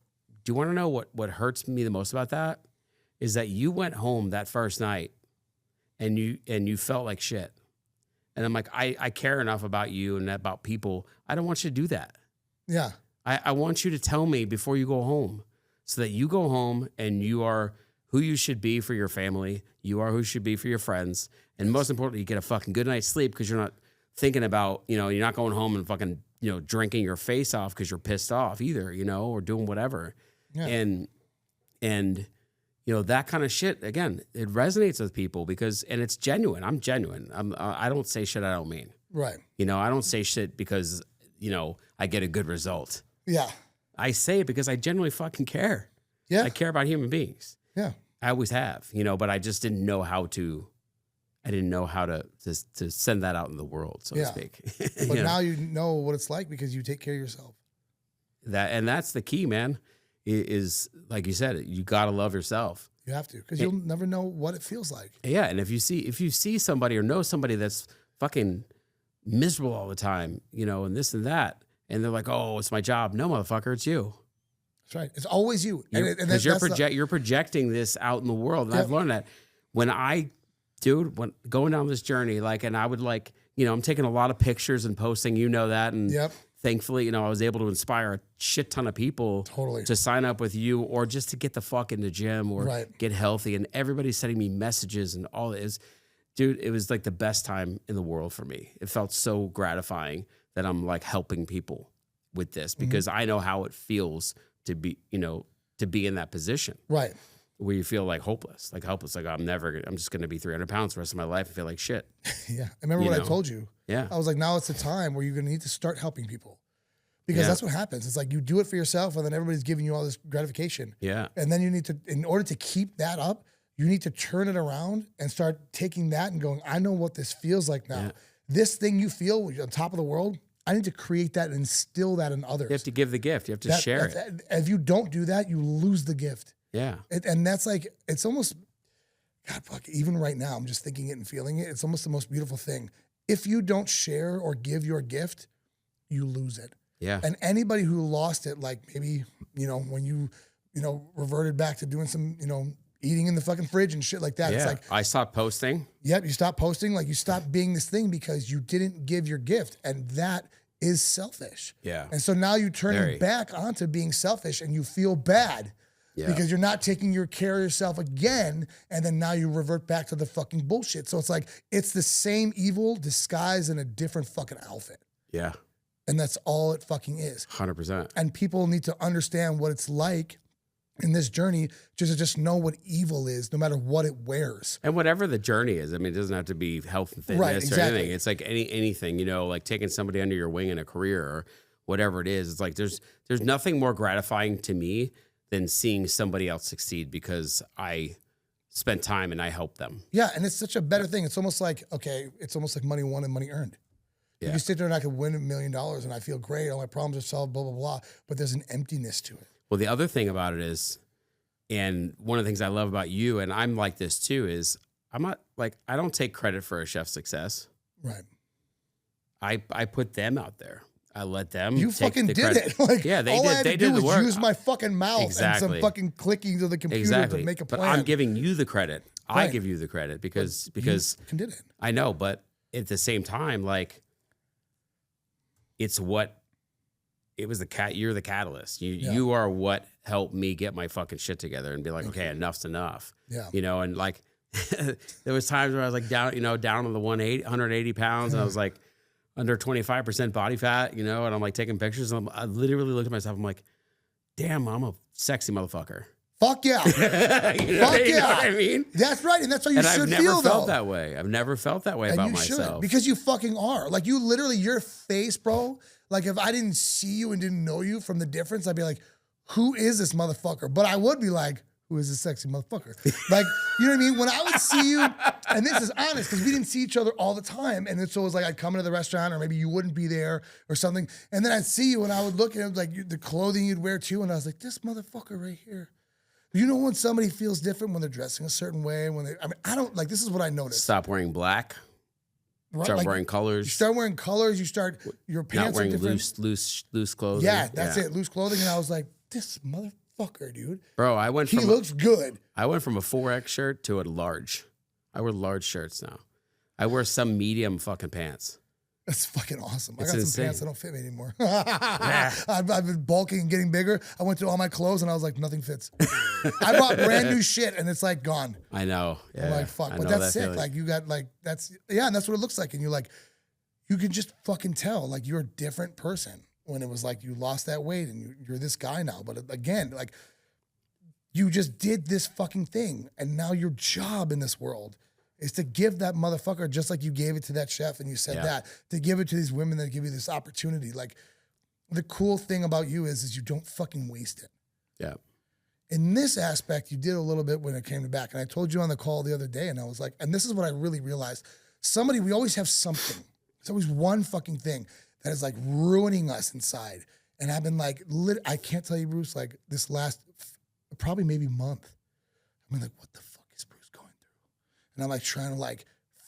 B: do you want to know what hurts me the most about that? Is that you went home that first night and you felt like shit. And I'm like, I care enough about you and about people. I don't want you to do that.
A: Yeah.
B: I want you to tell me before you go home so that you go home and you are who you should be for your family. You are who you should be for your friends. And most importantly, you get a fucking good night's sleep because you're not thinking about, you know, you're not going home and fucking, you know, drinking your face off because you're pissed off either, you know, or doing whatever. Yeah. And you know, that kind of shit, again, it resonates with people because, and it's genuine. I'm genuine. I don't say shit I don't mean.
A: Right.
B: You know, I don't say shit because, you know, I get a good result.
A: Yeah.
B: I say it because I genuinely fucking care.
A: Yeah.
B: I care about human beings.
A: Yeah.
B: I always have, you know, but I just didn't know how to send that out in the world, so to speak.
A: But now you know what it's like because you take care of yourself.
B: That's the key, man. Is like you said, you gotta love yourself.
A: You have to, because you'll never know what it feels like.
B: Yeah, and if you see somebody or know somebody that's fucking miserable all the time, and this and that. And they're like, oh, it's my job. No, motherfucker, it's you.
A: That's right. It's always you.
B: Because you're projecting this out in the world. And I've learned that when going down this journey, and I would I'm taking a lot of pictures and posting, that. And thankfully, I was able to inspire a shit ton of people to sign up with you or just to get the fuck in the gym or get healthy. And everybody's sending me messages and all this. Dude, it was like the best time in the world for me. It felt so gratifying that I'm like helping people with this because I know how it feels to be, to be in that position.
A: Right.
B: Where you feel like hopeless. Like I'm just going to be 300 pounds the rest of my life and feel like shit.
A: Yeah. I remember what I told you.
B: Yeah.
A: I was like, now it's the time where you're going to need to start helping people because that's what happens. It's like you do it for yourself and then everybody's giving you all this gratification.
B: Yeah.
A: And then you need to, in order to keep that up, you need to turn it around and start taking that and going, I know what this feels like now. Yeah. This thing you feel on top of the world, I need to create that and instill that in others.
B: You have to give the gift. You have to share it.
A: If you don't do that, you lose the gift.
B: Yeah.
A: And that's like, it's almost, God, fuck, even right now, I'm just thinking it and feeling it. It's almost the most beautiful thing. If you don't share or give your gift, you lose it.
B: Yeah.
A: And anybody who lost it, like maybe, when you, reverted back to doing some, eating in the fucking fridge and shit like that.
B: Yeah.
A: It's like
B: I stopped posting.
A: Yep. You stopped posting. Like you stopped being this thing because you didn't give your gift. And that is selfish.
B: Yeah.
A: And so now you turn back onto being selfish and you feel bad because you're not taking care of yourself again. And then now you revert back to the fucking bullshit. So it's like, it's the same evil disguised in a different fucking outfit.
B: Yeah.
A: And that's all it fucking is.
B: 100%.
A: And people need to understand what it's like in this journey just to just know what evil is, no matter what it wears.
B: And whatever the journey is, I mean, it doesn't have to be health and fitness or anything. It's like anything, like taking somebody under your wing in a career or whatever it is. It's like there's nothing more gratifying to me than seeing somebody else succeed because I spent time and I helped them.
A: Yeah, and it's such a better thing. It's almost like, money won and money earned. Yeah. You can sit there and I could win $1 million and I feel great. All my problems are solved, blah, blah, blah. But there's an emptiness to it.
B: Well, the other thing about it is, and one of the things I love about you, and I'm like this too, is I don't take credit for a chef's success.
A: Right.
B: I put them out there. I let them.
A: You
B: take
A: fucking
B: the
A: did
B: credit.
A: it. Like,
B: yeah, they
A: all
B: did.
A: I had
B: They
A: to
B: did
A: do
B: the
A: was
B: work.
A: use my fucking mouth and some fucking clicking to the computer to make a plan.
B: But I'm giving you the credit. I give you the credit because
A: you did it.
B: I know, but at the same time, like it was you're the catalyst. You are what helped me get my fucking shit together and be like, okay, enough's enough.
A: Yeah.
B: And like there was times where I was like down on the 180 pounds and I was like under 25% body fat, and I'm like taking pictures and I literally looked at myself. I'm like, damn, I'm a sexy motherfucker.
A: Fuck yeah.
B: Fuck yeah. You know what I mean?
A: That's right. And that's how you should feel,
B: I've never felt that way. I've never felt that way about myself.
A: Because you fucking are. Like you literally, your face, bro. Like if I didn't see you and didn't know you from the difference, I'd be like, who is this motherfucker? But I would be like, who is this sexy motherfucker? Like, you know what I mean? When I would see you, and this is honest, because we didn't see each other all the time. And so it was like I'd come into the restaurant or maybe you wouldn't be there or something. And then I'd see you and I would look at it like the clothing you'd wear too. And I was like, this motherfucker right here. You know when somebody feels different when they're dressing a certain way, this is what I noticed.
B: Stop wearing black. Right? Start wearing colors.
A: You start wearing colors. Your pants
B: not wearing
A: are different.
B: loose clothing.
A: Yeah, that's it. Loose clothing. And I was like, this motherfucker, dude.
B: Bro,
A: he looks good.
B: I went from a 4X shirt to a large. I wear large shirts now. I wear some medium fucking pants.
A: That's fucking awesome.
B: It's
A: I got
B: insane.
A: some pants that don't fit me anymore. I've been bulking and getting bigger. I went through all my clothes and I was like, nothing fits. I bought brand new shit and it's like gone.
B: I know. Yeah.
A: I'm like, fuck. But that's sick. Feeling. Like you got like, and that's what it looks like. And you can just fucking tell like you're a different person when it was like you lost that weight and you're this guy now. But again, like you just did this fucking thing. And now your job in this world is to give that motherfucker, just like you gave it to that chef and you said that, to give it to these women that give you this opportunity. Like the cool thing about you is you don't fucking waste it.
B: Yeah.
A: In this aspect, you did a little bit when it came to back. And I told you on the call the other day, and I was like, and this is what I really realized. We always have something. There's always one fucking thing that is like ruining us inside. And I've been like, I can't tell you, Bruce, like this last, probably maybe month, I'm like, what the fuck is Bruce going through? And I'm like trying to like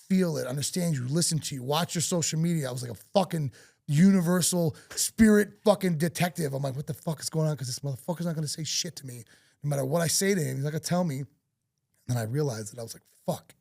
A: feel it, understand you, listen to you, watch your social media. I was like a fucking universal spirit fucking detective. I'm like, what the fuck is going on? Because this motherfucker's not going to say shit to me. No matter what I say to him, he's not going to tell me. And I realized that I was like, fuck,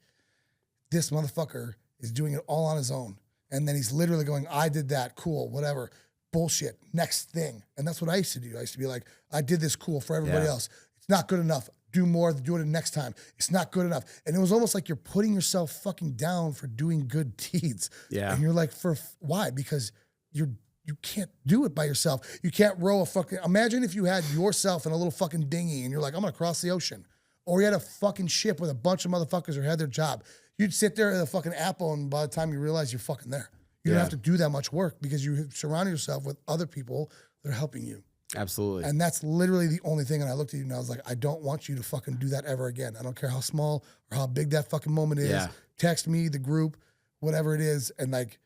A: this motherfucker is doing it all on his own. And then he's literally going, I did that, cool, whatever, bullshit, next thing. And that's what I used to do. I used to be like, I did this, cool, for everybody else. It's not good enough. Do more, do it next time. It's not good enough. And it was almost like you're putting yourself fucking down for doing good deeds.
B: Yeah.
A: And you're like, why? Because you can't do it by yourself. You can't row a fucking, imagine if you had yourself in a little fucking dinghy and you're like, I'm going to cross the ocean. Or you had a fucking ship with a bunch of motherfuckers who had their job. You'd sit there at a fucking Apple, and by the time you realize you're fucking there, you don't have to do that much work because you surround yourself with other people that are helping you.
B: Absolutely.
A: And that's literally the only thing. And I looked at you and I was like, I don't want you to fucking do that ever again. I don't care how small or how big that fucking moment is.
B: Yeah. Text
A: me, the group, whatever it is. And like,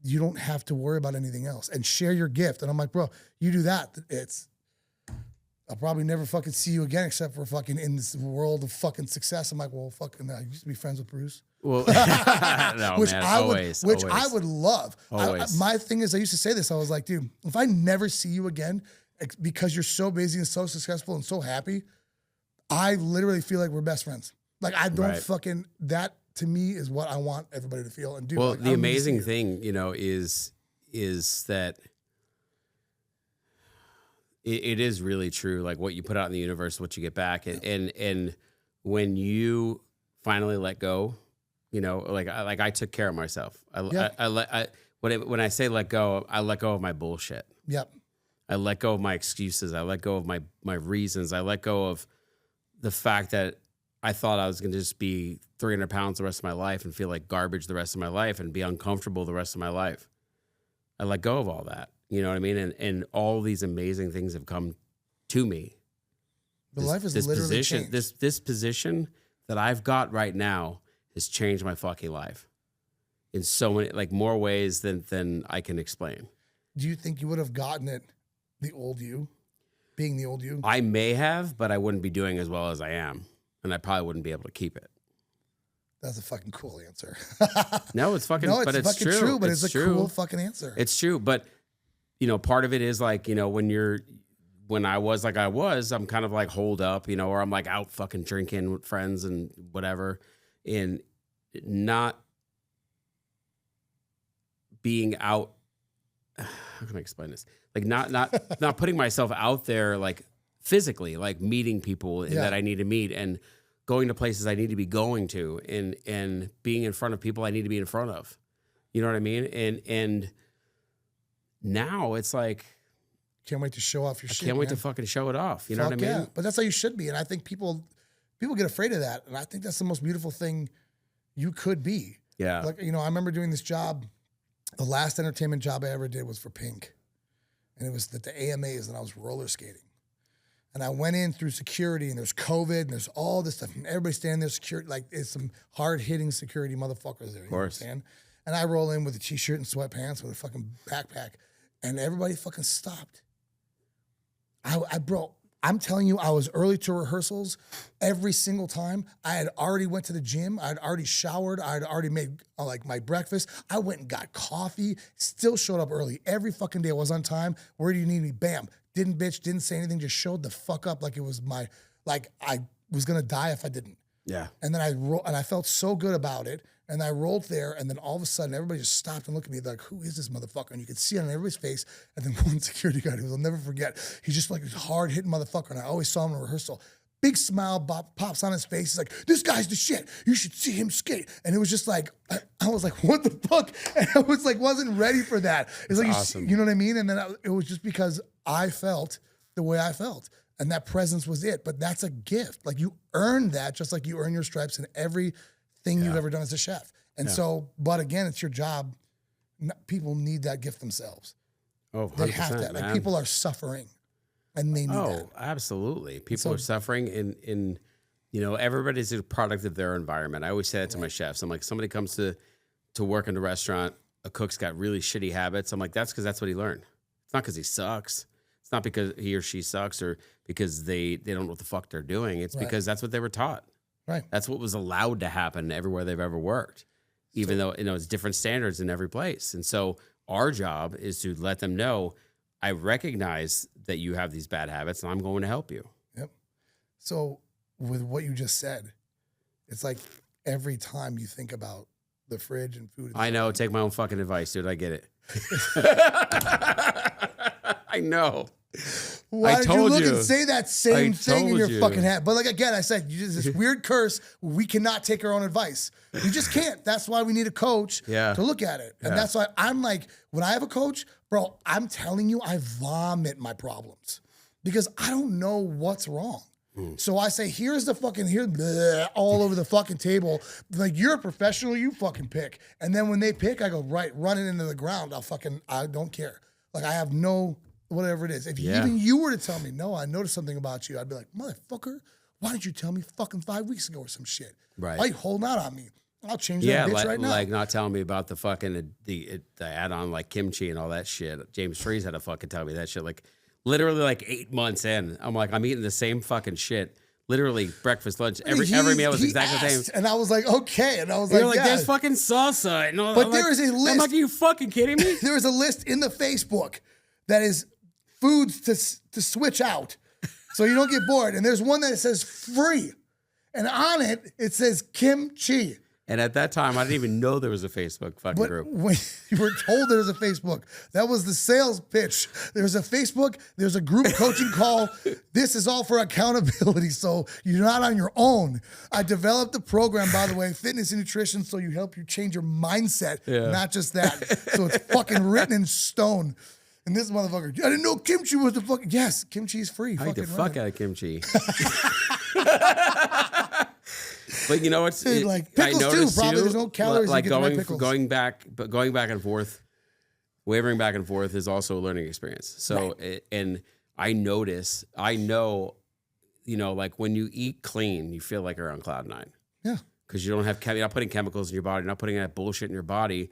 A: you don't have to worry about anything else and share your gift. And I'm like, bro, you do that. I'll probably never fucking see you again except for fucking in this world of fucking success. I'm like, well, fucking, I used to be friends with Bruce.
B: Well, no,
A: which
B: man,
A: I
B: always,
A: would, which
B: always.
A: I would love.
B: Always.
A: My thing is, I used to say this. I was like, dude, if I never see you again because you're so busy and so successful and so happy, I literally feel like we're best friends. Like I don't fucking, that to me is what I want everybody to feel and do.
B: Well,
A: like,
B: the amazing thing, you know, is that it is really true. Like what you put out in the universe, what you get back. And when you finally let go, you know, like I took care of myself. When I say let go, I let go of my bullshit.
A: Yep.
B: I let go of my excuses. I let go of my reasons. I let go of the fact that I thought I was going to just be 300 pounds the rest of my life and feel like garbage the rest of my life and be uncomfortable the rest of my life. I let go of all that. You know what I mean? And all these amazing things have come to me.
A: Life is literally changed.
B: This position that I've got right now has changed my fucking life in so many, like more ways than I can explain.
A: Do you think you would have gotten it the old you, being the old you?
B: I may have, but I wouldn't be doing as well as I am. And I probably wouldn't be able to keep it.
A: That's a fucking cool answer.
B: No, it's fucking,
A: no, it's
B: but it's
A: fucking
B: true.
A: But it's a
B: true.
A: Cool fucking answer.
B: It's true. But, you know, part of it is like, you know, when I was like I was, I'm kind of like holed up, you know, or I'm like out fucking drinking with friends and whatever, and not being out. How can I explain this? Like not putting myself out there, like physically, like meeting people that I need to meet and going to places I need to be going to and being in front of people I need to be in front of. You know what I mean? And now it's like,
A: can't wait to show off your shit.
B: I can't wait to fucking show it off. You know what I mean?
A: Yeah, but that's how you should be. And I think people get afraid of that. And I think that's the most beautiful thing you could be.
B: Yeah.
A: Like, you know, I remember doing this job. The last entertainment job I ever did was for Pink. And it was at the AMAs and I was roller skating. And I went in through security and there's COVID and there's all this stuff. And everybody's standing there, security, like it's some hard-hitting security motherfuckers there. Of course. You know what I'm saying? And I roll in with a t-shirt and sweatpants with a fucking backpack. And everybody fucking stopped. Bro, I'm telling you, I was early to rehearsals every single time. I had already went to the gym. I had already showered. I had already made like my breakfast. I went and got coffee, still showed up early. Every fucking day I was on time. Where do you need me? Bam. Didn't bitch, didn't say anything, just showed the fuck up like it was like I was gonna die if I didn't.
B: Yeah.
A: And then I felt so good about it. And I rolled there, and then all of a sudden, everybody just stopped and looked at me like, who is this motherfucker? And you could see it on everybody's face. And then one security guard, who I'll never forget, he's just like this hard-hitting motherfucker, and I always saw him in rehearsal. Big smile pops on his face. He's like, this guy's the shit. You should see him skate. And it was just like, I was like, what the fuck? And I was like, wasn't ready for that. It's like,
B: awesome.
A: You know what I mean? And then it was just because I felt the way I felt. And that presence was it. But that's a gift. Like, you earn that just like you earn your stripes in everything you've ever done as a chef. And so, but again, it's your job. People need that gift themselves.
B: Oh, 100%,
A: they have that. Like, people are suffering, and they need that.
B: Oh, absolutely. People are suffering, and you know, everybody's a product of their environment. I always say that to my chefs. I'm like, somebody comes to work in a restaurant, a cook's got really shitty habits. I'm like, that's because that's what he learned. It's not because he sucks. It's not because he or she sucks or because they don't know what the fuck they're doing. It's because that's what they were taught.
A: Right.
B: That's what was allowed to happen everywhere they've ever worked. even though, it's different standards in every place. And so our job is to let them know, I recognize that you have these bad habits and I'm going to help you.
A: Yep. So with what you just said, it's like every time you think about the fridge and food.
B: I know. Take my own fucking advice, dude. I get it. I know.
A: Why
B: I
A: did
B: told
A: you look
B: you.
A: and say that same thing in your
B: you.
A: fucking head? But like, again, I said, you just this weird curse. We cannot take our own advice. We just can't. That's why we need a coach to look at it. And that's why I'm like, when I have a coach, bro, I'm telling you, I vomit my problems because I don't know what's wrong. So I say, here's the fucking, all over the fucking table. Like, you're a professional, you fucking pick. And then when they pick, I go, right, run it into the ground. I don't care. Like, I have no, whatever it is. If even you were to tell me, no, I noticed something about you, I'd be like, motherfucker, why didn't you tell me fucking 5 weeks ago or some shit?
B: Right.
A: Why you holding out on me? I'll change that bitch right now.
B: Like not telling me about the fucking, the add-on like kimchi and all that shit. James Freeze had to fucking tell me that shit. Like, literally like 8 months in, I'm like, I'm eating the same fucking shit. Literally breakfast, lunch, every meal was exactly the same.
A: And I was like, okay. And I was
B: You're
A: like,
B: there's fucking salsa. And all,
A: but there is a list.
B: I'm like, are you fucking kidding me?
A: There is a list in the Facebook that is foods to switch out so you don't get bored. And there's one that says free. And on it, it says kimchi.
B: And at that time, I didn't even know there was a Facebook fucking group.
A: When you were told there was a Facebook, that was the sales pitch. There's a Facebook, there's a group coaching call. This is all for accountability, so you're not on your own. I developed the program, by the way, fitness and nutrition, so you help you change your mindset, not just that. So it's fucking written in stone. And this motherfucker, I didn't know kimchi was the fucking, yes, kimchi is free.
B: I eat the fuck out of kimchi. But you know what's
A: like pickles too? Probably there's no calories.
B: Like
A: going
B: back and forth, wavering back and forth is also a learning experience. So and I know, like when you eat clean, you feel like you're on cloud nine.
A: Yeah,
B: because you're not putting chemicals in your body, you're not putting that bullshit in your body,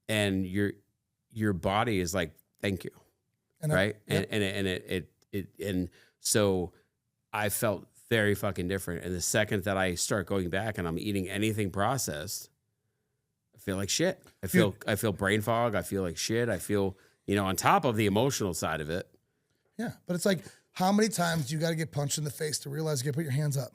B: and your body is like, thank you, right? And so I felt very fucking different. And the second that I start going back and I'm eating anything processed, I feel like shit. I feel brain fog. I feel like shit. I feel, on top of the emotional side of it.
A: Yeah. But it's like, how many times do you got to get punched in the face to realize you got to put your hands up?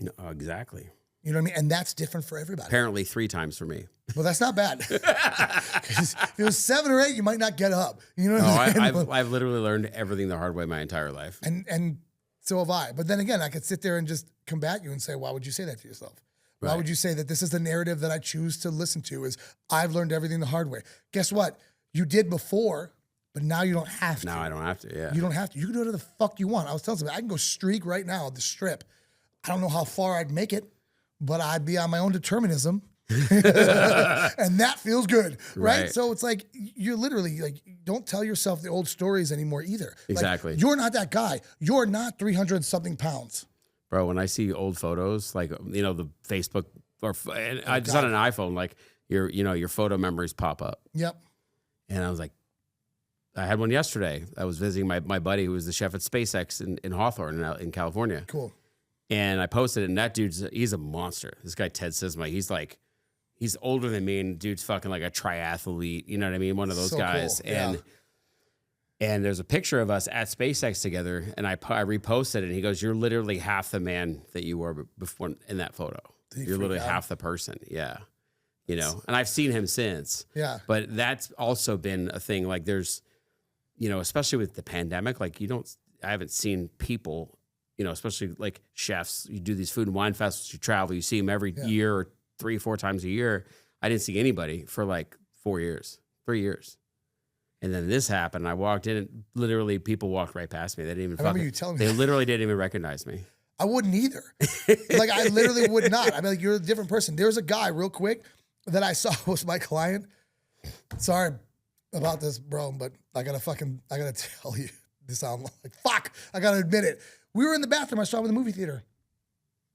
B: No, exactly.
A: You know what I mean? And that's different for everybody.
B: Apparently 3 times for me.
A: Well, that's not bad. If it was 7 or 8, you might not get up. You know what I'm saying?
B: I've literally learned everything the hard way my entire life.
A: And so have I. But then again, I could sit there and just combat you and say, why would you say that to yourself? Why would you say that this is the narrative that I choose to listen to is I've learned everything the hard way? Guess what? You did before, but now you don't have to.
B: Now I don't have to, yeah.
A: You don't have to. You can do whatever the fuck you want. I was telling somebody, I can go streak right now at the strip. I don't know how far I'd make it, but I'd be on my own determinism. And that feels good, right? So it's like, you're literally like, don't tell yourself the old stories anymore either.
B: Exactly.
A: Like, you're not that guy. You're not 300 something pounds.
B: Bro, when I see old photos, like, the Facebook or I just on an iPhone, like your photo memories pop up.
A: Yep.
B: And I was like, I had one yesterday. I was visiting my buddy who was the chef at SpaceX in Hawthorne in California.
A: Cool.
B: And I posted it, and that he's a monster. This guy, Ted Sisma, he's older than me, and dude's fucking like a triathlete. You know what I mean? One of those guys. Cool. And there's a picture of us at SpaceX together, and I reposted it, and he goes, "You're literally half the man that you were before in that photo. You're literally half the person." Yeah. And I've seen him since. Yeah. But that's also been a thing. Like there's, especially with the pandemic, like I haven't seen people, especially like chefs, you do these food and wine festivals, you travel, you see them every year or 3 or 4 times a year. I didn't see anybody for like 3 years. And then this happened. I walked in and literally people walked right past me. They didn't even they literally didn't even recognize me.
A: I wouldn't either. Like I literally would not. I mean, like, you're a different person. There's a guy real quick that I saw was my client. Sorry about this, bro, but I gotta tell you this. I'm like, fuck, I gotta admit it. We were in the bathroom. I saw him in the movie theater.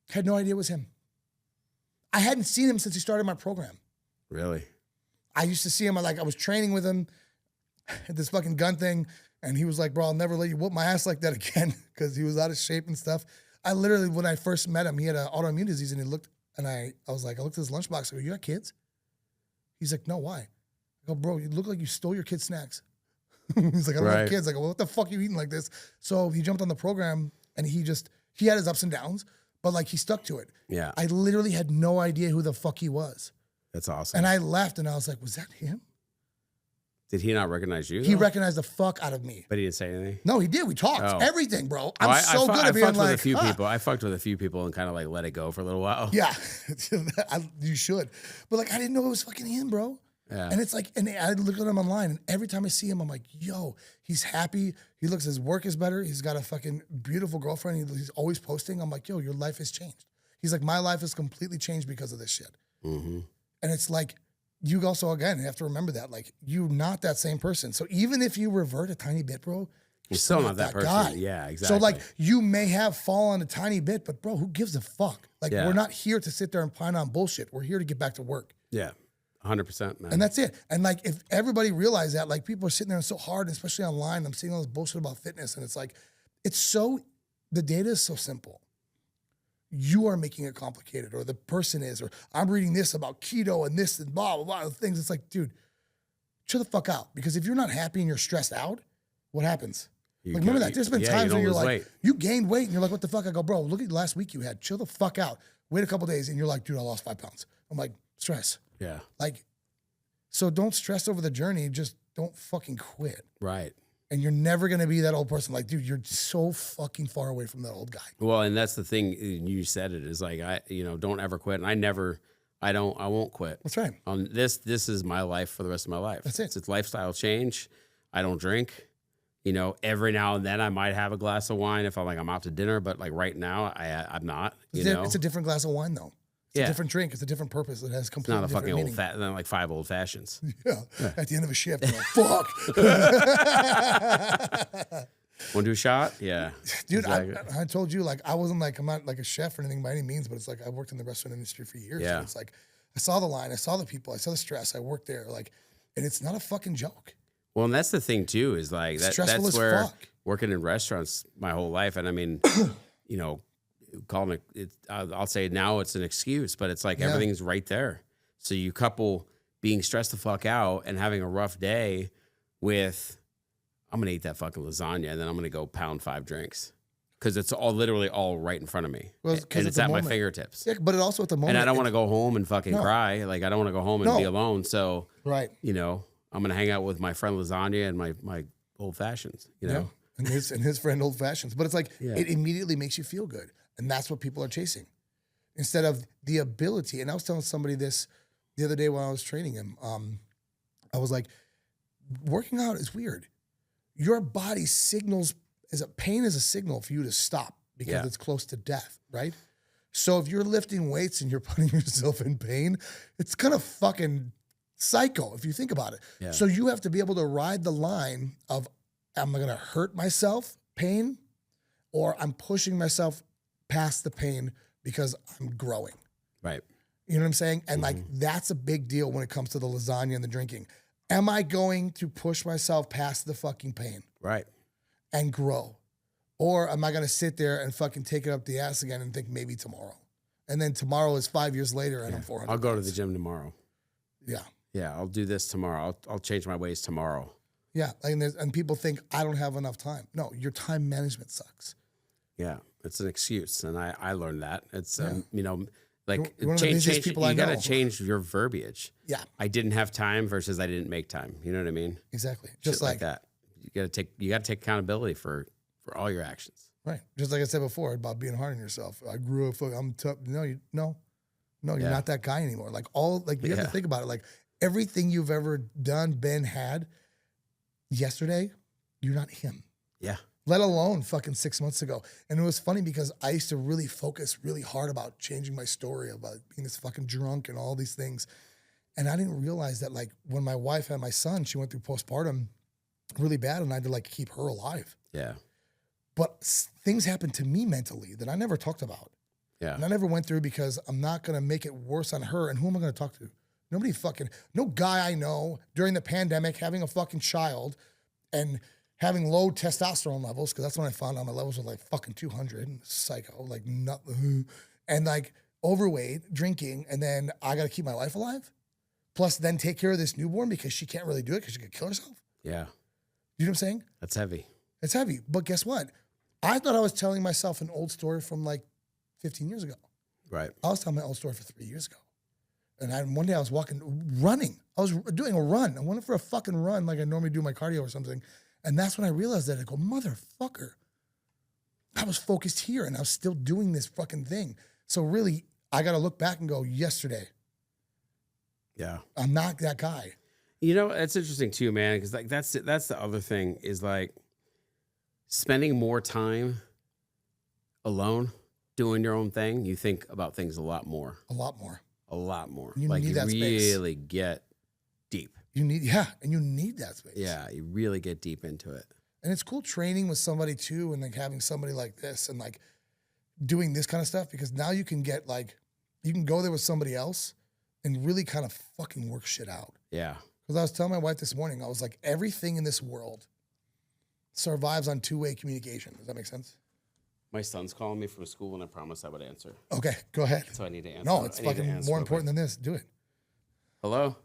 A: Had no idea it was him. I hadn't seen him since he started my program.
B: Really?
A: I used to see him. I was training with him at this fucking gun thing. And he was like, bro, I'll never let you whoop my ass like that again. Because he was out of shape and stuff. I literally, when I first met him, he had an autoimmune disease. And he looked, and I was like, I looked at his lunchbox. I go, you got kids? He's like, no, why? I go, bro, you look like you stole your kid's snacks. He's like, I don't have kids. I go, well, what the fuck are you eating like this? So he jumped on the program and he had his ups and downs, but like he stuck to it.
B: Yeah.
A: I literally had no idea who the fuck he was.
B: That's awesome.
A: And I left and I was like, was that him?
B: Did he not recognize you?
A: He recognized the fuck out of me.
B: But he didn't say anything?
A: No, he did. We talked.
B: Oh.
A: Everything, bro. I'm so good at being
B: fucked
A: like,
B: with a few people. I fucked with a few people and kind of like let it go for a little while.
A: Yeah, you should. But like, I didn't know it was fucking him, bro.
B: Yeah.
A: And it's like, and I look at him online, and every time I see him, I'm like, yo, he's happy. He looks, his work is better. He's got a fucking beautiful girlfriend. He's always posting. I'm like, yo, your life has changed. He's like, my life has completely changed because of this shit.
B: Mm-hmm.
A: And it's like, you also, again, have to remember that. Like, you're not that same person. So even if you revert a tiny bit, bro,
B: you're still not that person.
A: guy.
B: Yeah, exactly.
A: So like, you may have fallen a tiny bit, but bro, who gives a fuck? Like, we're not here to sit there and pine on bullshit. We're here to get back to work.
B: Yeah. 100%, man.
A: And that's it. And like, if everybody realized that, like, people are sitting there so hard, especially online, I'm seeing all this bullshit about fitness. And it's like, the data is so simple. You are making it complicated, or the person is, or I'm reading this about keto and this and blah, blah, blah, things. It's like, dude, chill the fuck out. Because if you're not happy and you're stressed out, what happens? Remember that? There's been times where you're like, you gained weight and you're like, what the fuck? I go, bro, look at the last week you had. Chill the fuck out. Wait a couple days and you're like, dude, I lost 5 pounds. I'm like, stress.
B: Yeah.
A: Like, so don't stress over the journey. Just don't fucking quit.
B: Right.
A: And you're never going to be that old person. Like, dude, you're so fucking far away from that old guy.
B: Well, and that's the thing. You said it is like, don't ever quit. And I won't quit.
A: That's right.
B: This is my life for the rest of my life.
A: That's it.
B: It's lifestyle change. I don't drink. Every now and then I might have a glass of wine if I'm out to dinner, but like right now I'm not.
A: It's a different glass of wine though. It's a different drink. It's a different purpose. It has completely
B: different meaning. It's not a fucking
A: meaning.
B: like 5 old fashions.
A: Yeah. At the end of a shift, you're like, fuck.
B: Want to do a shot? Yeah.
A: Dude,
B: exactly.
A: I told you, like, I'm not like a chef or anything by any means, but it's like I worked in the restaurant industry for years.
B: Yeah.
A: So it's like I saw the line, I saw the people, I saw the stress, I worked there, like, and it's not a fucking joke.
B: Well, and that's the thing too, is like
A: Stressful
B: that's
A: as
B: where
A: fuck.
B: working in restaurants my whole life, and I mean, calling it, I'll say now it's an excuse, but it's like everything's right there. So you couple being stressed the fuck out and having a rough day with, I'm gonna eat that fucking lasagna and then I'm gonna go pound 5 drinks because it's literally all right in front of me,
A: Well,
B: and it's at my fingertips.
A: Yeah, but it also at the moment,
B: And I don't want to go home and fucking cry. Like I don't want to go home and be alone. So
A: right,
B: I'm gonna hang out with my friend lasagna and my old fashions.
A: and his friend old fashions. But it's like it immediately makes you feel good, and that's what people are chasing, instead of the ability. And I was telling somebody this the other day when I was training him. I was like, working out is weird. Your body signals pain is a signal for you to stop because it's close to death, right? So if you're lifting weights and you're putting yourself in pain, it's kind of fucking psycho if you think about it. Yeah. So you have to be able to ride the line of, am I going to hurt myself, pain, or I'm pushing myself past the pain because I'm growing.
B: Right.
A: You know what I'm saying? And like, that's a big deal when it comes to the lasagna and the drinking. Am I going to push myself past the fucking pain?
B: Right.
A: And grow? Or am I going to sit there and fucking take it up the ass again and think maybe tomorrow? And then tomorrow is 5 years later and I'm 400
B: I'll go to the gym tomorrow.
A: Yeah.
B: Yeah, I'll do this tomorrow. I'll change my ways tomorrow.
A: Yeah, and people think I don't have enough time. No, your time management sucks.
B: Yeah, it's an excuse, and I learned that. It's like
A: You're one of the busiest people I
B: you
A: know.
B: got to change your verbiage.
A: Yeah,
B: I didn't have time versus I didn't make time. You know what I mean?
A: Exactly.
B: Just like that. You got to take accountability for all your actions.
A: Right. Just like I said before about being hard on yourself. I grew up. I'm tough. No, you're not that guy anymore. Like you have to think about it. Like everything you've ever done, had yesterday, you're not him.
B: Yeah.
A: Let alone fucking 6 months ago. And it was funny because I used to really focus really hard about changing my story, about being this fucking drunk and all these things. And I didn't realize that like when my wife had my son, she went through postpartum really bad and I had to like keep her alive.
B: Yeah.
A: But things happened to me mentally that I never talked about.
B: Yeah.
A: And I never went through because I'm not going to make it worse on her. And who am I going to talk to? No guy I know during the pandemic having a fucking child and having low testosterone levels, because that's when I found out my levels were like fucking 200, psycho, like nothing, and like overweight, drinking, and then I got to keep my life alive. plus then take care of this newborn because she can't really do it because she could kill herself.
B: Yeah.
A: You know what I'm saying?
B: That's heavy.
A: It's heavy. But guess what? I thought I was telling myself an old story from like 15 years ago.
B: Right.
A: I was telling my old story for 3 years ago. And one day I was running. I was doing a run. I went for a fucking run like I normally do my cardio or something. And that's when I realized that. I go, motherfucker. I was focused here and I was still doing this fucking thing. So really, I got to look back and go, yesterday.
B: Yeah.
A: I'm not that guy.
B: You know, it's interesting too, man, because like that's the other thing is like spending more time alone, doing your own thing. You think about things a lot more.
A: A lot more.
B: A lot more.
A: You
B: like
A: need
B: you
A: that space.
B: really get deep.
A: And you need that space.
B: Yeah, you really get deep into it.
A: And it's cool training with somebody too, and like having somebody like this and like doing this kind of stuff, because now you can get like, you can go there with somebody else and really kind of fucking work shit out.
B: Yeah.
A: Because I was telling my wife this morning, I was like, everything in this world survives on two-way communication. Does that make sense?
B: My son's calling me from school, and I promised I would answer.
A: Okay, go ahead.
B: So I need to answer.
A: No, it's fucking more important than this. Do it.
B: Hello?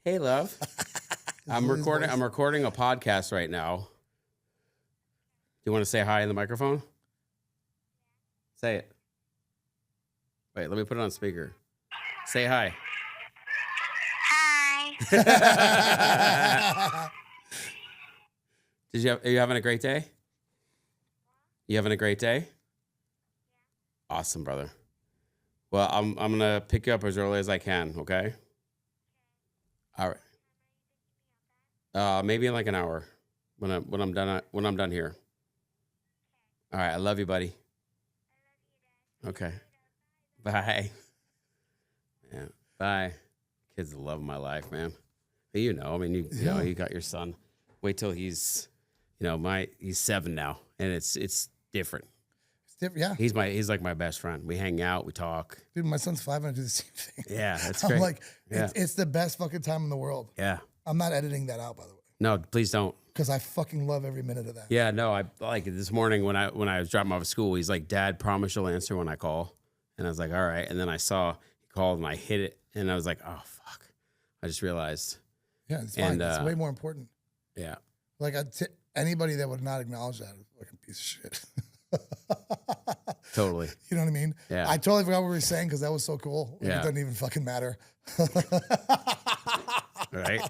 B: Hey, love. I'm recording a podcast right now. Do you want to say hi in the microphone? Say it. Wait, let me put it on speaker. Say hi.
C: Hi.
B: Are you having a great day? You having a great day? Awesome, brother. Well, I'm gonna pick you up as early as I can, okay? All right. Maybe in like an hour when I'm done here. All right, I love you, buddy. Okay. Bye. Yeah. Bye. Kids the love of my life, man. But you know, I mean, you know, you got your son. Wait till he's, he's 7 now, and it's different.
A: It's different, yeah.
B: He's like my best friend. We hang out, we talk.
A: Dude, my son's 5 and I do the same thing.
B: Yeah, that's
A: I'm
B: great.
A: like,
B: Yeah.
A: it's the best fucking time in the world.
B: Yeah.
A: I'm not editing that out, by the way,
B: No, please don't.
A: because I fucking love every minute of that.
B: Yeah, no, I like this morning when I was dropping him off at school, he's like, Dad, promise you'll answer when I call. And I was like, all right. And then I saw he called and I hit it, and I was like, oh fuck. I just realized.
A: Yeah, it's fine. It's way more important.
B: Yeah.
A: Like anybody that would not acknowledge that is like a piece of shit.
B: Totally.
A: You know what I mean?
B: Yeah.
A: I totally forgot what we were saying because that was so cool. Like,
B: Yeah.
A: It doesn't even fucking matter.
B: Right.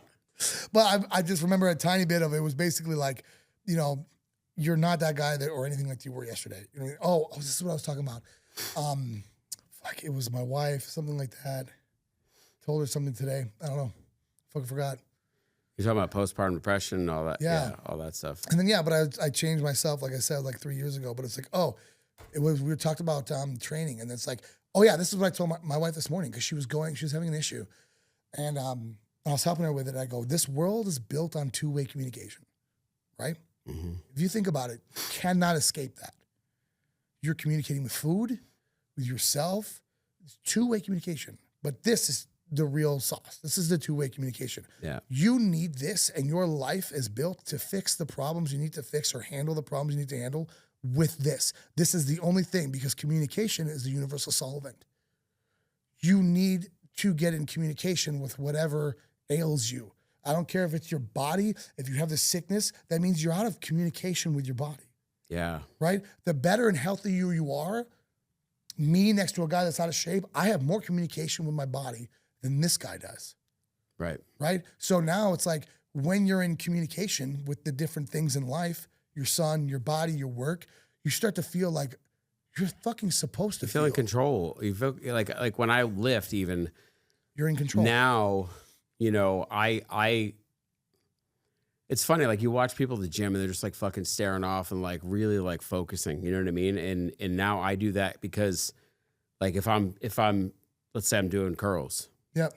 A: But I just remember a tiny bit of it. It was basically like, you're not that guy that or anything like you were yesterday. You know, oh, this is what I was talking about. Fuck, it was my wife, something like that. Told her something today. I don't know. Fucking forgot.
B: You're talking about postpartum depression and all that.
A: Yeah.
B: All that stuff.
A: And then, but I changed myself, like I said, like 3 years ago. But it's like, we talked about training. And it's like, oh, yeah, this is what I told my wife this morning because she was having an issue. And I was helping her with it. I go, this world is built on two-way communication, right?
B: Mm-hmm.
A: If you think about it, you cannot escape that. You're communicating with food, with yourself. It's two-way communication. But this is the real sauce. This is the two-way communication.
B: Yeah.
A: You need this, and your life is built to fix the problems you need to fix or handle the problems you need to handle with this. This is the only thing, because communication is the universal solvent. You need to get in communication with whatever ails you. I don't care if it's your body. If you have the sickness, that means you're out of communication with your body,
B: Yeah.
A: right? The better and healthier you are, me next to a guy that's out of shape, I have more communication with my body than this guy does.
B: Right.
A: Right? So now it's like when you're in communication with the different things in life, your son, your body, your work, you start to feel like you're fucking supposed to
B: You feel in control. You feel like when I lift, even
A: you're in control.
B: now, I it's funny, like you watch people at the gym and they're just like fucking staring off and like really like focusing, you know what I mean? And now I do that because like if I'm let's say I'm doing curls.
A: Yep.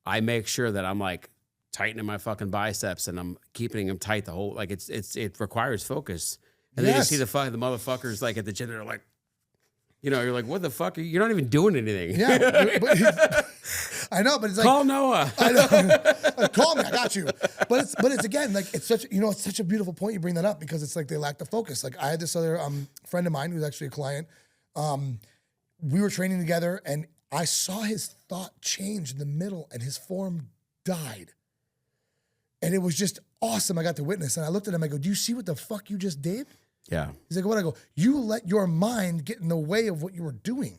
B: I make sure that I'm like tightening my fucking biceps and I'm keeping them tight the whole, like it requires focus. And then you see the motherfuckers like at the gym, they're like, you're like, what the fuck? You're not even doing anything.
A: Yeah. I know, but it's like,
B: call Noah.
A: I know. Call me, I got you. But it's again, like it's such a beautiful point you bring that up, because it's like they lack the focus. Like I had this other friend of mine who's actually a client. We were training together, and I saw his thought change in the middle and his form died. And it was just awesome. I got to witness. And I looked at him, I go, do you see what the fuck you just did?
B: Yeah.
A: He's like, what? I go, you let your mind get in the way of what you were doing.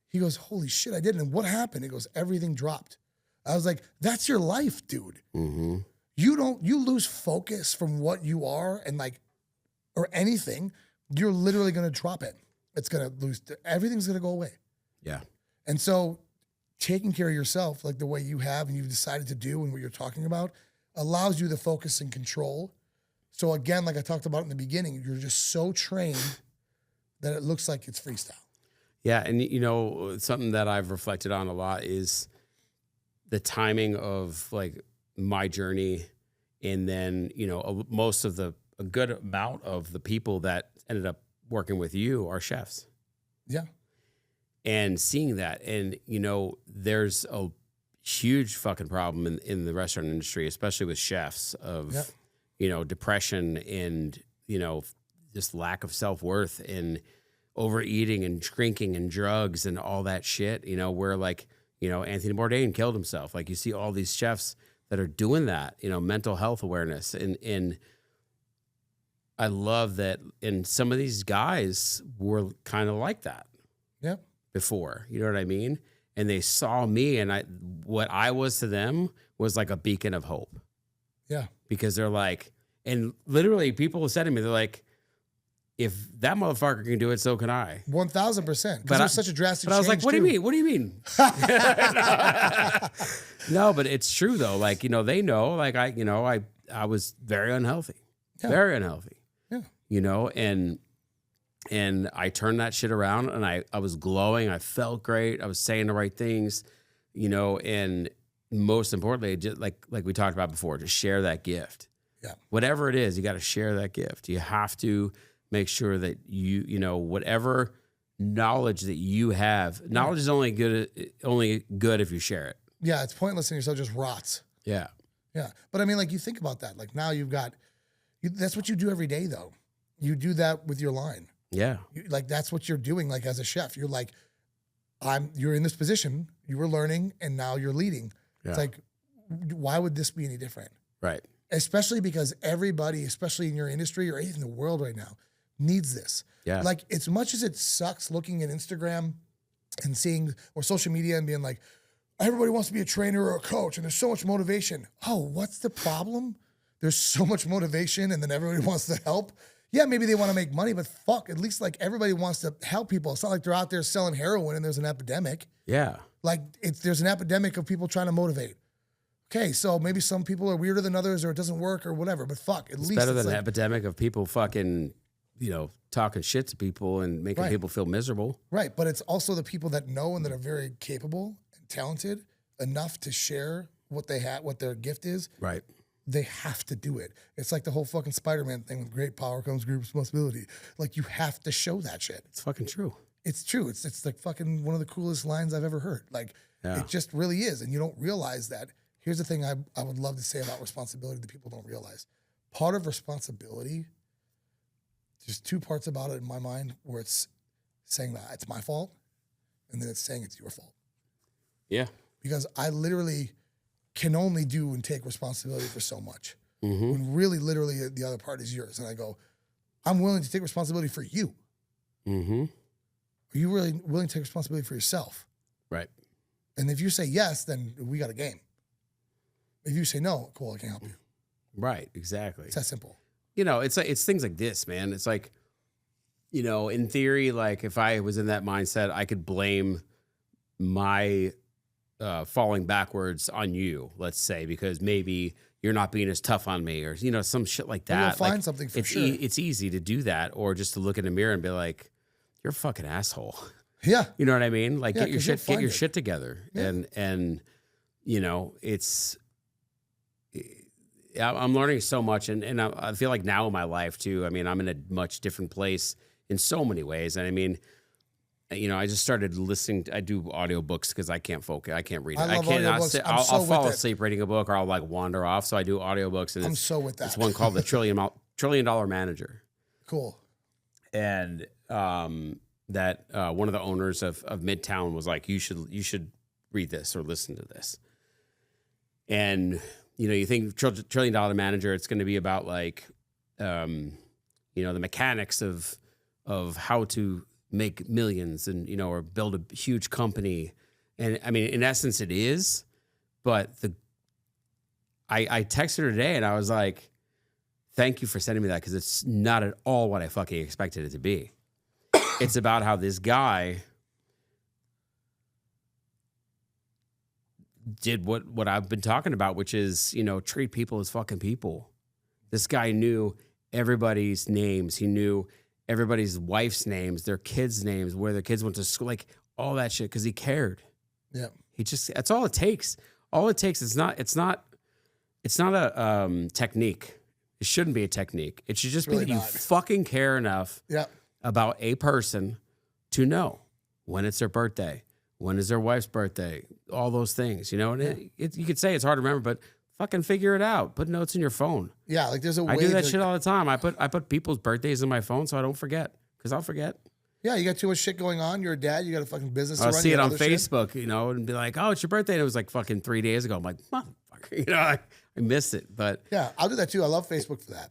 A: He goes, holy shit, I did. And what happened? He goes, everything dropped. I was like, that's your life, dude.
B: Mm-hmm.
A: You lose focus from what you are and like, or anything, you're literally going to drop it. It's going to lose, everything's going to go away.
B: Yeah.
A: And so taking care of yourself, like the way you have and you've decided to do and what you're talking about, allows you the focus and control. So again, like I talked about in the beginning, you're just so trained that it looks like it's freestyle.
B: Yeah. And, you know, something that I've reflected on a lot is the timing of like my journey. And then, you know, a good amount of the people that ended up working with you are chefs.
A: Yeah.
B: And seeing that, and, you know, there's a huge fucking problem in the restaurant industry, especially with chefs of, you know, depression and, you know, just lack of self-worth and overeating and drinking and drugs and all that shit, you know, where like, you know, Anthony Bourdain killed himself. Like you see all these chefs that are doing that, you know, mental health awareness. And I love that. And some of these guys were kind of like that.
A: Yeah.
B: Before, you know what I mean? And they saw me, and what I was to them was like a beacon of hope.
A: Yeah.
B: Because they're like, and literally people said to me, they're like, if that motherfucker can do it, so can I.
A: 1,000%. Because it was such a drastic change.
B: But I was like, what do you mean? What do you mean? No, but it's true though. Like, you know, they know, like I was very unhealthy, very unhealthy, you know, and I turned that shit around and I was glowing. I felt great. I was saying the right things, you know, and most importantly, just like we talked about before, just share that gift.
A: Yeah.
B: Whatever it is, you got to share that gift. You have to make sure that you know, whatever knowledge that you have, knowledge is only good if you share it.
A: Yeah. It's pointless in yourself, just rots.
B: Yeah.
A: Yeah. But I mean, like you think about that, like now that's what you do every day though. You do that with your line.
B: Yeah.
A: Like that's what you're doing. Like as a chef, you're like, you're in this position, you were learning and now you're leading. Yeah. It's like, why would this be any different?
B: Right.
A: Especially because everybody, especially in your industry or in the world right now, needs this.
B: Yeah.
A: Like as much as it sucks looking at Instagram and seeing, or social media and being like, everybody wants to be a trainer or a coach and there's so much motivation. Oh, what's the problem? There's so much motivation and then everybody wants to help. Yeah, maybe they want to make money, but fuck, at least like everybody wants to help people. It's not like they're out there selling heroin and there's an epidemic.
B: Yeah.
A: Like there's an epidemic of people trying to motivate. Okay, so maybe some people are weirder than others or it doesn't work or whatever, but fuck, at least
B: it's better than an epidemic of people fucking, you know, talking shit to people and making people feel miserable.
A: Right, but it's also the people that know and that are very capable and talented enough to share what they have, what their gift is.
B: Right.
A: They have to do it. It's like the whole fucking Spider-Man thing. With great power comes great responsibility. Like you have to show that shit.
B: It's fucking true.
A: It's true. It's like fucking one of the coolest lines I've ever heard. Like it just really is. And you don't realize that. Here's the thing I would love to say about responsibility that people don't realize. Part of responsibility, there's two parts about it in my mind where it's saying that it's my fault and then it's saying it's your fault.
B: Yeah.
A: Because I literally can only do and take responsibility for so much.
B: Mm-hmm. When
A: really, literally, the other part is yours. And I go, I'm willing to take responsibility for you.
B: Mm-hmm.
A: Are you really willing to take responsibility for yourself?
B: Right.
A: And if you say yes, then we got a game. If you say no, cool, I can't help you.
B: Right, exactly.
A: It's that simple.
B: You know, it's things like this, man. It's like, you know, in theory, like if I was in that mindset, I could blame my falling backwards on you, let's say, because maybe you're not being as tough on me or, you know, some shit like that.
A: You'll find
B: like,
A: something for
B: it's
A: sure.
B: It's easy to do that, or just to look in the mirror and be like, you're a fucking asshole.
A: Yeah.
B: You know what I mean? Like
A: Yeah,
B: get your shit together.
A: Yeah.
B: And you know, I'm learning so much, and I feel like now in my life too. I mean, I'm in a much different place in so many ways. And I mean, you know, I just started listening. I do audiobooks because I can't focus. I can't read.
A: I love audiobooks.
B: I'll fall asleep reading a book, or I'll like wander off. So I do audiobooks, and
A: I'm so with that.
B: It's one called The $1 Trillion Manager.
A: Cool.
B: And that one of the owners of Midtown was like, you should read this or listen to this. And, you know, you think $1 trillion manager, it's going to be about like, you know, the mechanics of how to make millions and, you know, or build a huge company. And I mean, in essence it is, but I texted her today and I was like, thank you for sending me that, because it's not at all what I fucking expected it to be. It's about how this guy did what I've been talking about, which is, you know, treat people as fucking people. This guy knew everybody's names. He knew everybody's wife's names, their kids' names, where their kids went to school, like all that shit, because he cared.
A: Yeah.
B: That's all it takes. All it takes. It's not a technique. It shouldn't be a technique. It should just be that you fucking care enough about a person to know when it's their birthday, when is their wife's birthday, all those things, you know. And you could say it's hard to remember, but fucking figure it out. Put notes in your phone.
A: Yeah, like there's a way.
B: I do that shit all the time. I put people's birthdays in my phone so I don't forget, because I'll forget. Yeah,
A: you got too much shit going on. You're a dad. You got a fucking business to
B: I'll
A: run.
B: see it on Facebook, you know, and be like, oh, it's your birthday. And it was like fucking 3 days ago. I'm like, motherfucker, you know, I missed it. But
A: yeah, I'll do that too. I love Facebook for that.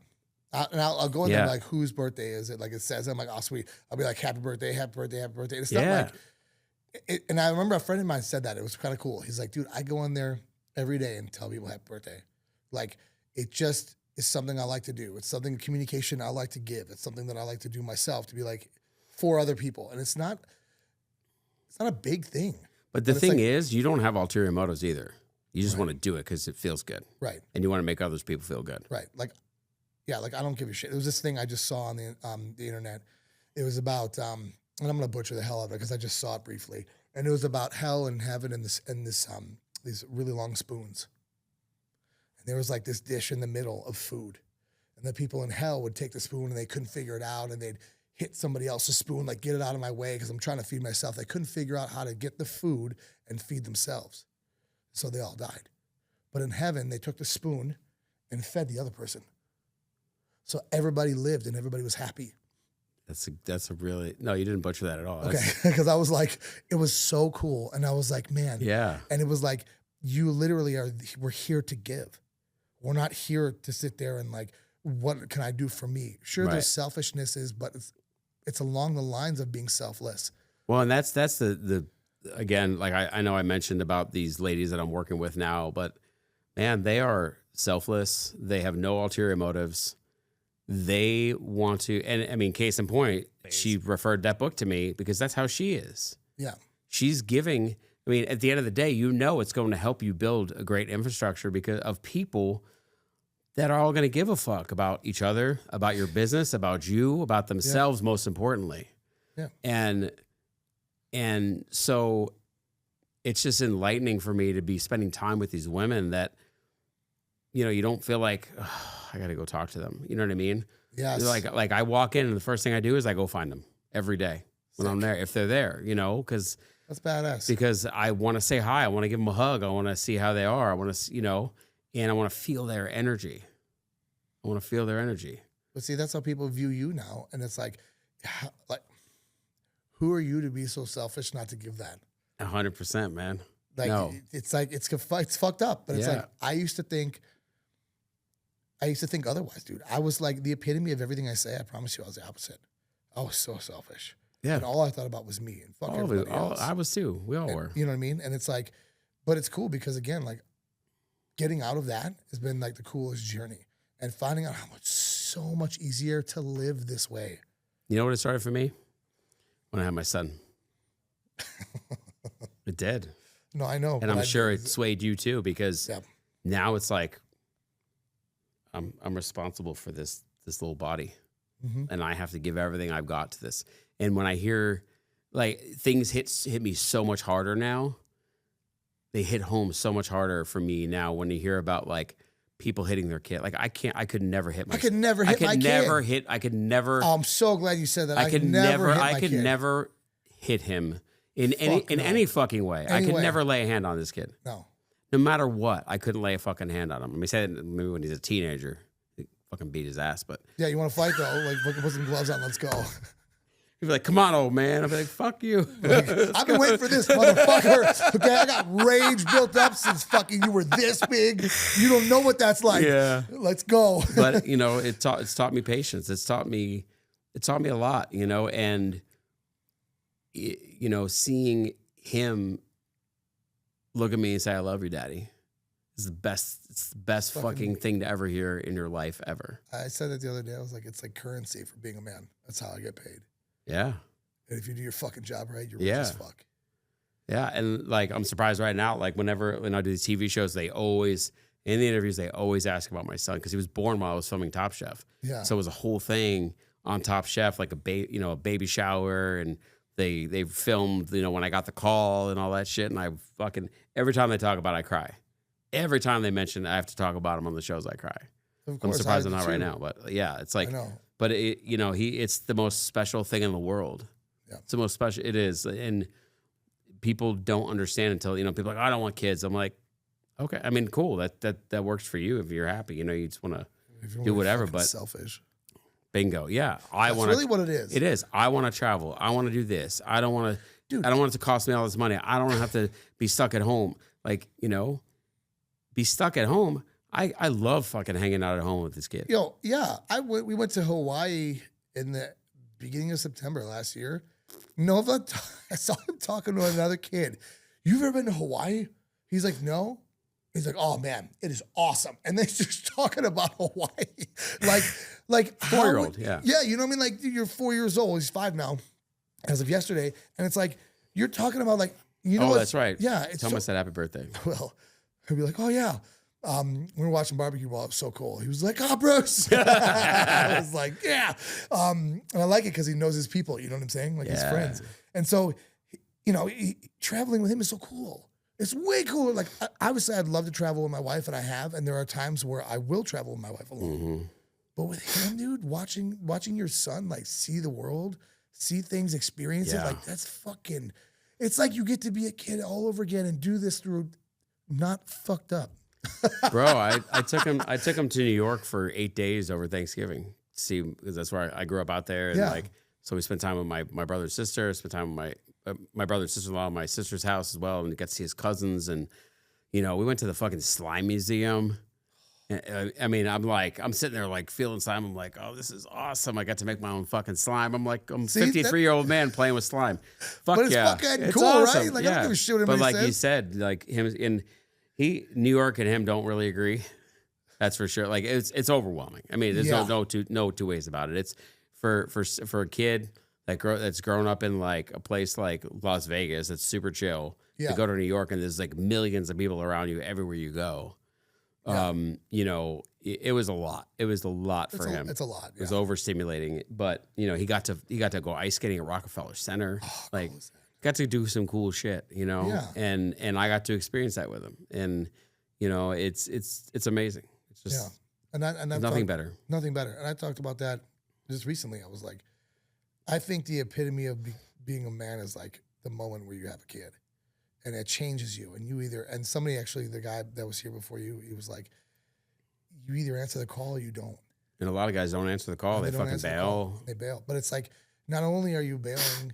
A: And I'll go in there and be like, whose birthday is it? Like it says, I'm like, oh, sweet. I'll be like, happy birthday, happy birthday, happy birthday. And it's not like, and I remember a friend of mine said that. It was kind of cool. He's like, dude, I go in there every day and tell people happy birthday. Like, it just is something I like to do. It's something, communication I like to give. It's something that I like to do myself, to be like, for other people. And it's not a big thing.
B: But the thing is, you don't have ulterior motives either. You just want to do it because it feels good.
A: Right.
B: And you want to make others people feel good.
A: Right. Like, yeah, like I don't give a shit. There was this thing I just saw on the internet. It was about, and I'm going to butcher the hell out of it because I just saw it briefly. And it was about hell and heaven and these really long spoons. And there was like this dish in the middle of food. And the people in hell would take the spoon and they couldn't figure it out, and they'd hit somebody else's spoon, like, get it out of my way because I'm trying to feed myself. They couldn't figure out how to get the food and feed themselves. So they all died. But in heaven, they took the spoon and fed the other person. So everybody lived and everybody was happy.
B: That's a really, no, you didn't butcher that at all.
A: Okay, because I was like, it was so cool. And I was like, man.
B: Yeah.
A: And it was like, you literally we're here to give. We're not here to sit there and like, what can I do for me? Sure, there's selfishnesses, but it's along the lines of being selfless.
B: Well, and that's the again, like I know I mentioned about these ladies that I'm working with now, but man, they are selfless. They have no ulterior motives. They want to, and I mean, case in point, she referred that book to me because that's how she is.
A: Yeah.
B: She's giving, I mean, at the end of the day, you know it's going to help you build a great infrastructure because of people that are all going to give a fuck about each other, about your business, about you, about themselves, most importantly.
A: Yeah.
B: And so it's just enlightening for me to be spending time with these women that, you know, you don't feel like, I got to go talk to them. You know what I mean?
A: Yes.
B: Like I walk in and the first thing I do is I go find them every day when I'm there, if they're there, you know, because
A: that's badass.
B: Because I want to say hi. I want to give them a hug. I want to see how they are. I want to, you know, and I want to feel their energy. I want to feel their energy.
A: But see, that's how people view you now. And it's like, who are you to be so selfish not to give that?
B: 100%, man.
A: Like,
B: no.
A: It's like, it's fucked up. But it's like, I used to think otherwise, dude. I was like the epitome of everything I say. I promise you I was the opposite. I was so selfish. Yeah. And all I thought about was me and fuck everybody else.
B: I was too. We all were.
A: You know what I mean? And it's like, but it's cool because again, like getting out of that has been like the coolest journey. And finding out how much, so much easier to live this way.
B: You know what it started for me? When I had my son. It did.
A: No, I know.
B: And I'm sure it swayed you too, because now it's like, I'm responsible for this little body. Mm-hmm. And I have to give everything I've got to this. And when I hear like things hit me so much harder now, they hit home so much harder for me now when you hear about like people hitting their kid. Like I could never hit my kid. I could never.
A: Oh, I'm so glad you said that.
B: I could never hit him in any fucking way. I could never lay a hand on this kid. No matter what, I couldn't lay a fucking hand on him. Let me say that maybe when he's a teenager, he fucking beat his ass. But
A: yeah, you want to fight though? Like put some gloves on. Let's go.
B: He'd be like, come on, old man. I'd be like, fuck you.
A: Like, I've been waiting for this, motherfucker. Okay, I got rage built up since fucking you were this big. You don't know what that's like.
B: Yeah.
A: Let's go.
B: But, you know, it's taught me patience. It's taught me a lot, you know, and, you know, seeing him look at me and say, I love you, Daddy, is the best. It's the best fucking thing to ever hear in your life ever.
A: I said it the other day. I was like, it's like currency for being a man. That's how I get paid.
B: Yeah.
A: And if you do your fucking job right, you're rich as fuck.
B: Yeah. And like, I'm surprised right now, like when I do these TV shows, they always, in the interviews, they always ask about my son because he was born while I was filming Top Chef.
A: Yeah.
B: So it was a whole thing on Top Chef, like a baby shower, and they filmed, you know, when I got the call and all that shit. And I fucking, every time they talk about it, I cry. Every time they mention I have to talk about him on the shows, I cry.
A: Of course,
B: I'm surprised I'm not right now, but yeah, it's like,
A: I know.
B: but it, you know, it's the most special thing in the world.
A: Yeah.
B: It's the most special. It is. And people don't understand until, you know, people are like, I don't want kids. I'm like, okay. I mean, cool. That works for you if you're happy. You know, you just want to do whatever, but
A: selfish.
B: Bingo. Yeah.
A: That's really what it is.
B: It is. I want to travel. I want to do this. I don't want to, I don't want it to cost me all this money. I don't want to have to be stuck at home. Like, you know, be stuck at home. I love fucking hanging out at home with this kid.
A: Yo, yeah. We went to Hawaii in the beginning of September last year. Nova, I saw him talking to another kid. You've ever been to Hawaii? He's like, no. He's like, oh man, it is awesome. And they're just talking about Hawaii. like
B: 4-year-old, yeah.
A: Yeah, you know what I mean? Like you're 4 years old. He's 5 now, as of yesterday. And it's like, you're talking about like, you know.
B: Oh, that's right.
A: Yeah.
B: Tell him I said happy birthday.
A: Well, he'll be like, oh yeah. We were watching Barbecue Ball. It was so cool. He was like, oh, Bruce. I was like, yeah. And I like it because he knows his people. You know what I'm saying? Like his friends. And so, you know, traveling with him is so cool. It's way cooler. Like, obviously, I'd love to travel with my wife, and I have. And there are times where I will travel with my wife alone. Mm-hmm. But with him, dude, watching your son, like, see the world, see things, experience it, like, that's fucking, it's like you get to be a kid all over again and do this through not fucked up.
B: Bro, I took him to New York for 8 days over Thanksgiving. See, because that's where I grew up out there, and like, so we spent time with my brother's sister, spent time with my brother's sister-in-law, my sister's house as well, and got to see his cousins. And you know, we went to the fucking slime museum. I mean, I'm sitting there like feeling slime. I'm like, oh, this is awesome. I got to make my own fucking slime. I'm like, I'm a 53-year-old man playing with slime. Fuck,
A: but it's fucking cool, awesome. Right? Like, I don't give a shit what anybody
B: But like
A: says.
B: you said, like him in New York and him don't really agree. That's for sure. Like it's overwhelming. I mean, there's no two ways about it. It's for a kid that's grown up in like a place like Las Vegas that's super chill to go to New York and there's like millions of people around you everywhere you go. You know, it was a lot. It was a lot for him.
A: It's a lot.
B: It was overstimulating. But you know, he got to go ice skating at Rockefeller Center. Like. Cool. Got to do some cool shit, you know, and I got to experience that with him, and you know, it's amazing. It's just and nothing better.
A: Nothing better. And I talked about that just recently. I was like, I think the epitome of being a man is like the moment where you have a kid, and it changes you. And you and somebody actually, the guy that was here before you, he was like, you either answer the call or you don't. And
B: a lot of guys don't answer the call. They fucking bail.
A: They bail. But it's like, not only are you bailing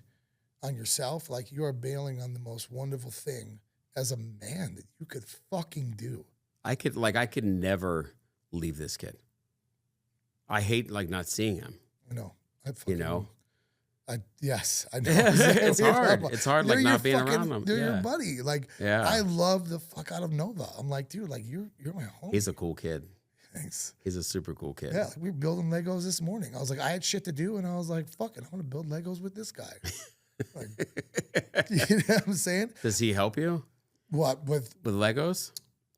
A: on yourself, like you are bailing on the most wonderful thing as a man that you could fucking do.
B: I could never leave this kid. I hate like not seeing him.
A: I know. Yes, I know.
B: It's hard. It's hard like not being around him.
A: They're your buddy. Like I love the fuck out of Nova. I'm like, dude, like you're my homie.
B: He's a cool kid.
A: Thanks.
B: He's a super cool kid.
A: Yeah, we were building Legos this morning. I was like, I had shit to do, and I was like, fuck it, I want to build Legos with this guy. Like, you know what I'm saying?
B: Does he help you?
A: What with
B: Legos?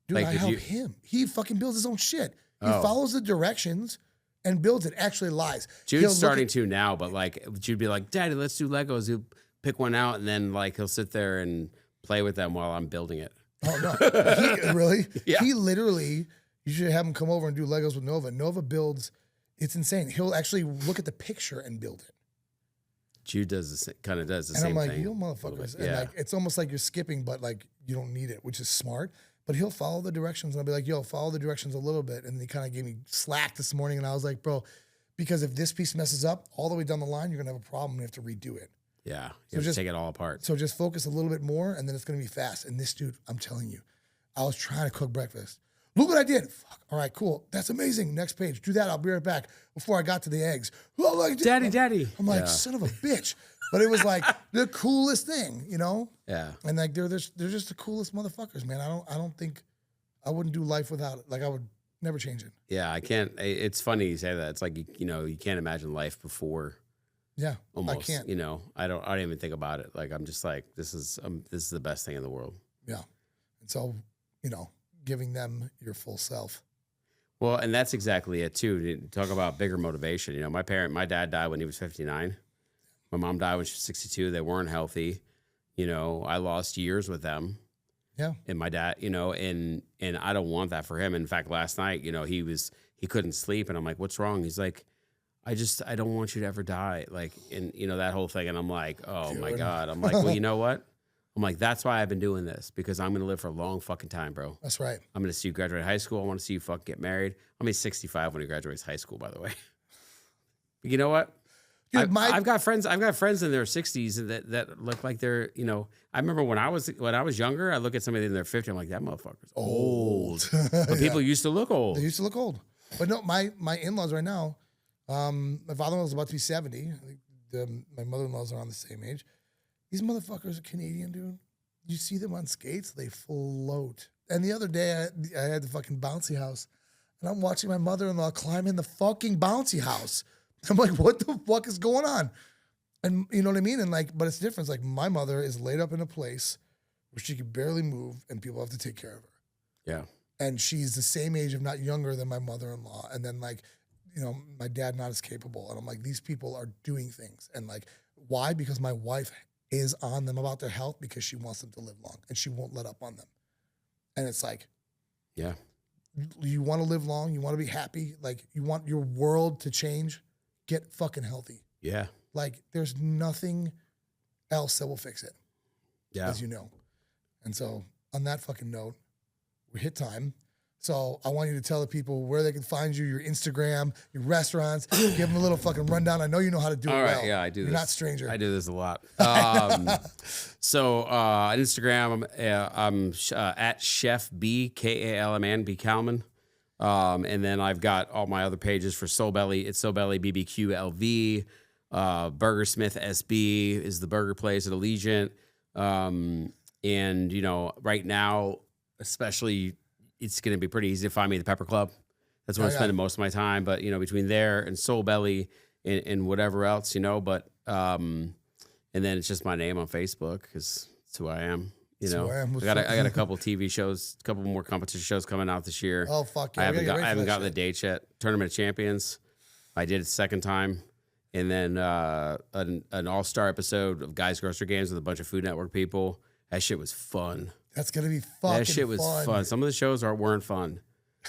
A: Dude, like, I help him. He fucking builds his own shit. He follows the directions and builds it. Actually lies.
B: Jude's starting to now, but like Jude'd be like, Daddy, let's do Legos. He'll pick one out and then like he'll sit there and play with them while I'm building it.
A: Oh no. Really?
B: Yeah.
A: He literally, you should have him come over and do Legos with Nova. Nova builds, it's insane. He'll actually look at the picture and build it.
B: Jude does the same thing.
A: And I'm like, you motherfuckers. And like, it's almost like you're skipping, but like you don't need it, which is smart. But he'll follow the directions, and I'll be like, yo, follow the directions a little bit. And then he kind of gave me slack this morning, and I was like, bro, because if this piece messes up, all the way down the line, you're gonna have a problem. You have to redo it.
B: Yeah, you have to take it all apart.
A: So just focus a little bit more, and then it's gonna be fast. And this dude, I'm telling you, I was trying to cook breakfast. Look what I did. Fuck. All right, cool. That's amazing. Next page. Do that. I'll be right back. Before I got to the eggs. Oh, like,
B: Daddy.
A: I'm like, son of a bitch. But it was like the coolest thing, you know?
B: Yeah.
A: And like they're just the coolest motherfuckers, man. I don't think I wouldn't do life without it. Like I would never change it.
B: Yeah, I can't. It's funny you say that. It's like you can't imagine life before.
A: Yeah,
B: almost.
A: I can't.
B: I don't even think about it. Like I'm just like this is the best thing in the world.
A: Yeah, and so giving them your full self.
B: Well, and that's exactly it too. To talk about bigger motivation. My dad died when he was 59. My mom died when she was 62. They weren't healthy. I lost years with them.
A: Yeah.
B: And my dad, and I don't want that for him. In fact, last night, he couldn't sleep, and I'm like, "What's wrong?" He's like, I don't want you to ever die. Like, and that whole thing. And I'm like, oh my God. I'm like, well, you know what? I'm like, that's why I've been doing this, because I'm going to live for a long fucking time, bro.
A: That's right.
B: I'm going to see you graduate high school. I want to see you fucking get married. I'm going to be 65 when he graduates high school, by the way. But you know what?
A: Dude,
B: I've got friends in their 60s that look like they're, I remember when I was younger, I look at somebody in their 50s, I'm like, that motherfucker's old. But people used to look old.
A: They used to look old. But no, my in-laws right now, my father-in-law's about to be 70. My mother-in-law's around the same age. These motherfuckers are Canadian, dude. You see them on skates, they float. And the other day, I had the fucking bouncy house, and I'm watching my mother-in-law climb in the fucking bouncy house. I'm like, what the fuck is going on? And you know what I mean? And like, but it's different. It's like my mother is laid up in a place where she can barely move, and people have to take care of her.
B: Yeah.
A: And she's the same age, if not younger, than my mother-in-law. And then like, my dad not as capable. And I'm like, these people are doing things. And like, why? Because my wife is on them about their health, because she wants them to live long, and she won't let up on them. And it's like,
B: yeah,
A: you want to live long, you want to be happy, like you want your world to change, get fucking healthy.
B: Yeah.
A: Like there's nothing else that will fix it.
B: Yeah.
A: As you know. And so on that fucking note, we hit time. So I want you to tell the people where they can find you, your Instagram, your restaurants. Give them a little fucking rundown. I know you know how to do it well.
B: Yeah, I do.
A: You're
B: this.
A: not a stranger.
B: I do this a lot. So on Instagram, I'm at Chef B, Kalman, B Kalman. And then I've got all my other pages for Soul Belly. It's Soul Belly BBQ LV. Burgersmith SB is the burger place at Allegiant. And right now, especially, it's going to be pretty easy to find me at the Pepper Club. That's where I'm spending most of my time. But, between there and Soul Belly and whatever else, but, and then it's just my name on Facebook, because it's who I am. I got a couple TV shows, a couple more competition shows coming out this year.
A: Oh, fuck yeah.
B: I haven't gotten the dates yet. Tournament of Champions, I did it second time. And then an all-star episode of Guys Grocery Games with a bunch of Food Network people. That shit was fun.
A: That's going to be fucking
B: That shit was fun. Some of the shows weren't fun.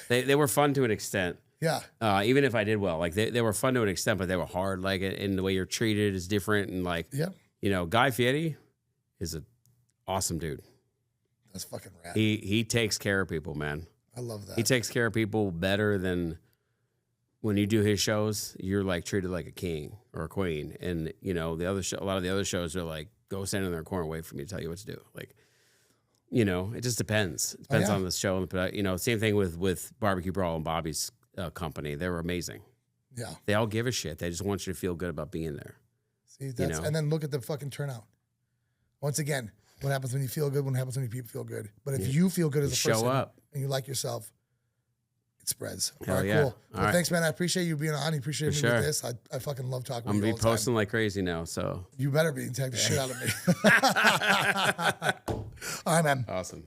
B: They were fun to an extent.
A: Yeah.
B: Even if I did well, like they were fun to an extent, but they were hard. Like, and the way you're treated is different. And like, Guy Fieri is an awesome dude.
A: That's fucking rad.
B: He takes care of people, man.
A: I love that.
B: He takes care of people better than when you do his shows. You're like treated like a king or a queen, and a lot of the other shows are like, go stand in their corner and wait for me to tell you what to do. Like, it just depends. It depends on the show. And same thing with Barbecue Brawl and Bobby's company. They were amazing.
A: Yeah.
B: They all give a shit. They just want you to feel good about being there.
A: See, and then look at the fucking turnout. Once again, what happens when you feel good? What happens when people feel good? But if you feel good as a person,
B: show up,
A: and you like yourself, it spreads.
B: Hell
A: all right,
B: yeah.
A: cool. Well, thanks, man. I appreciate you being on. I appreciate me with this. I fucking love talking with you.
B: I'm gonna be posting like crazy now, so
A: you better be and take the shit out of me. All right, man.
B: Awesome.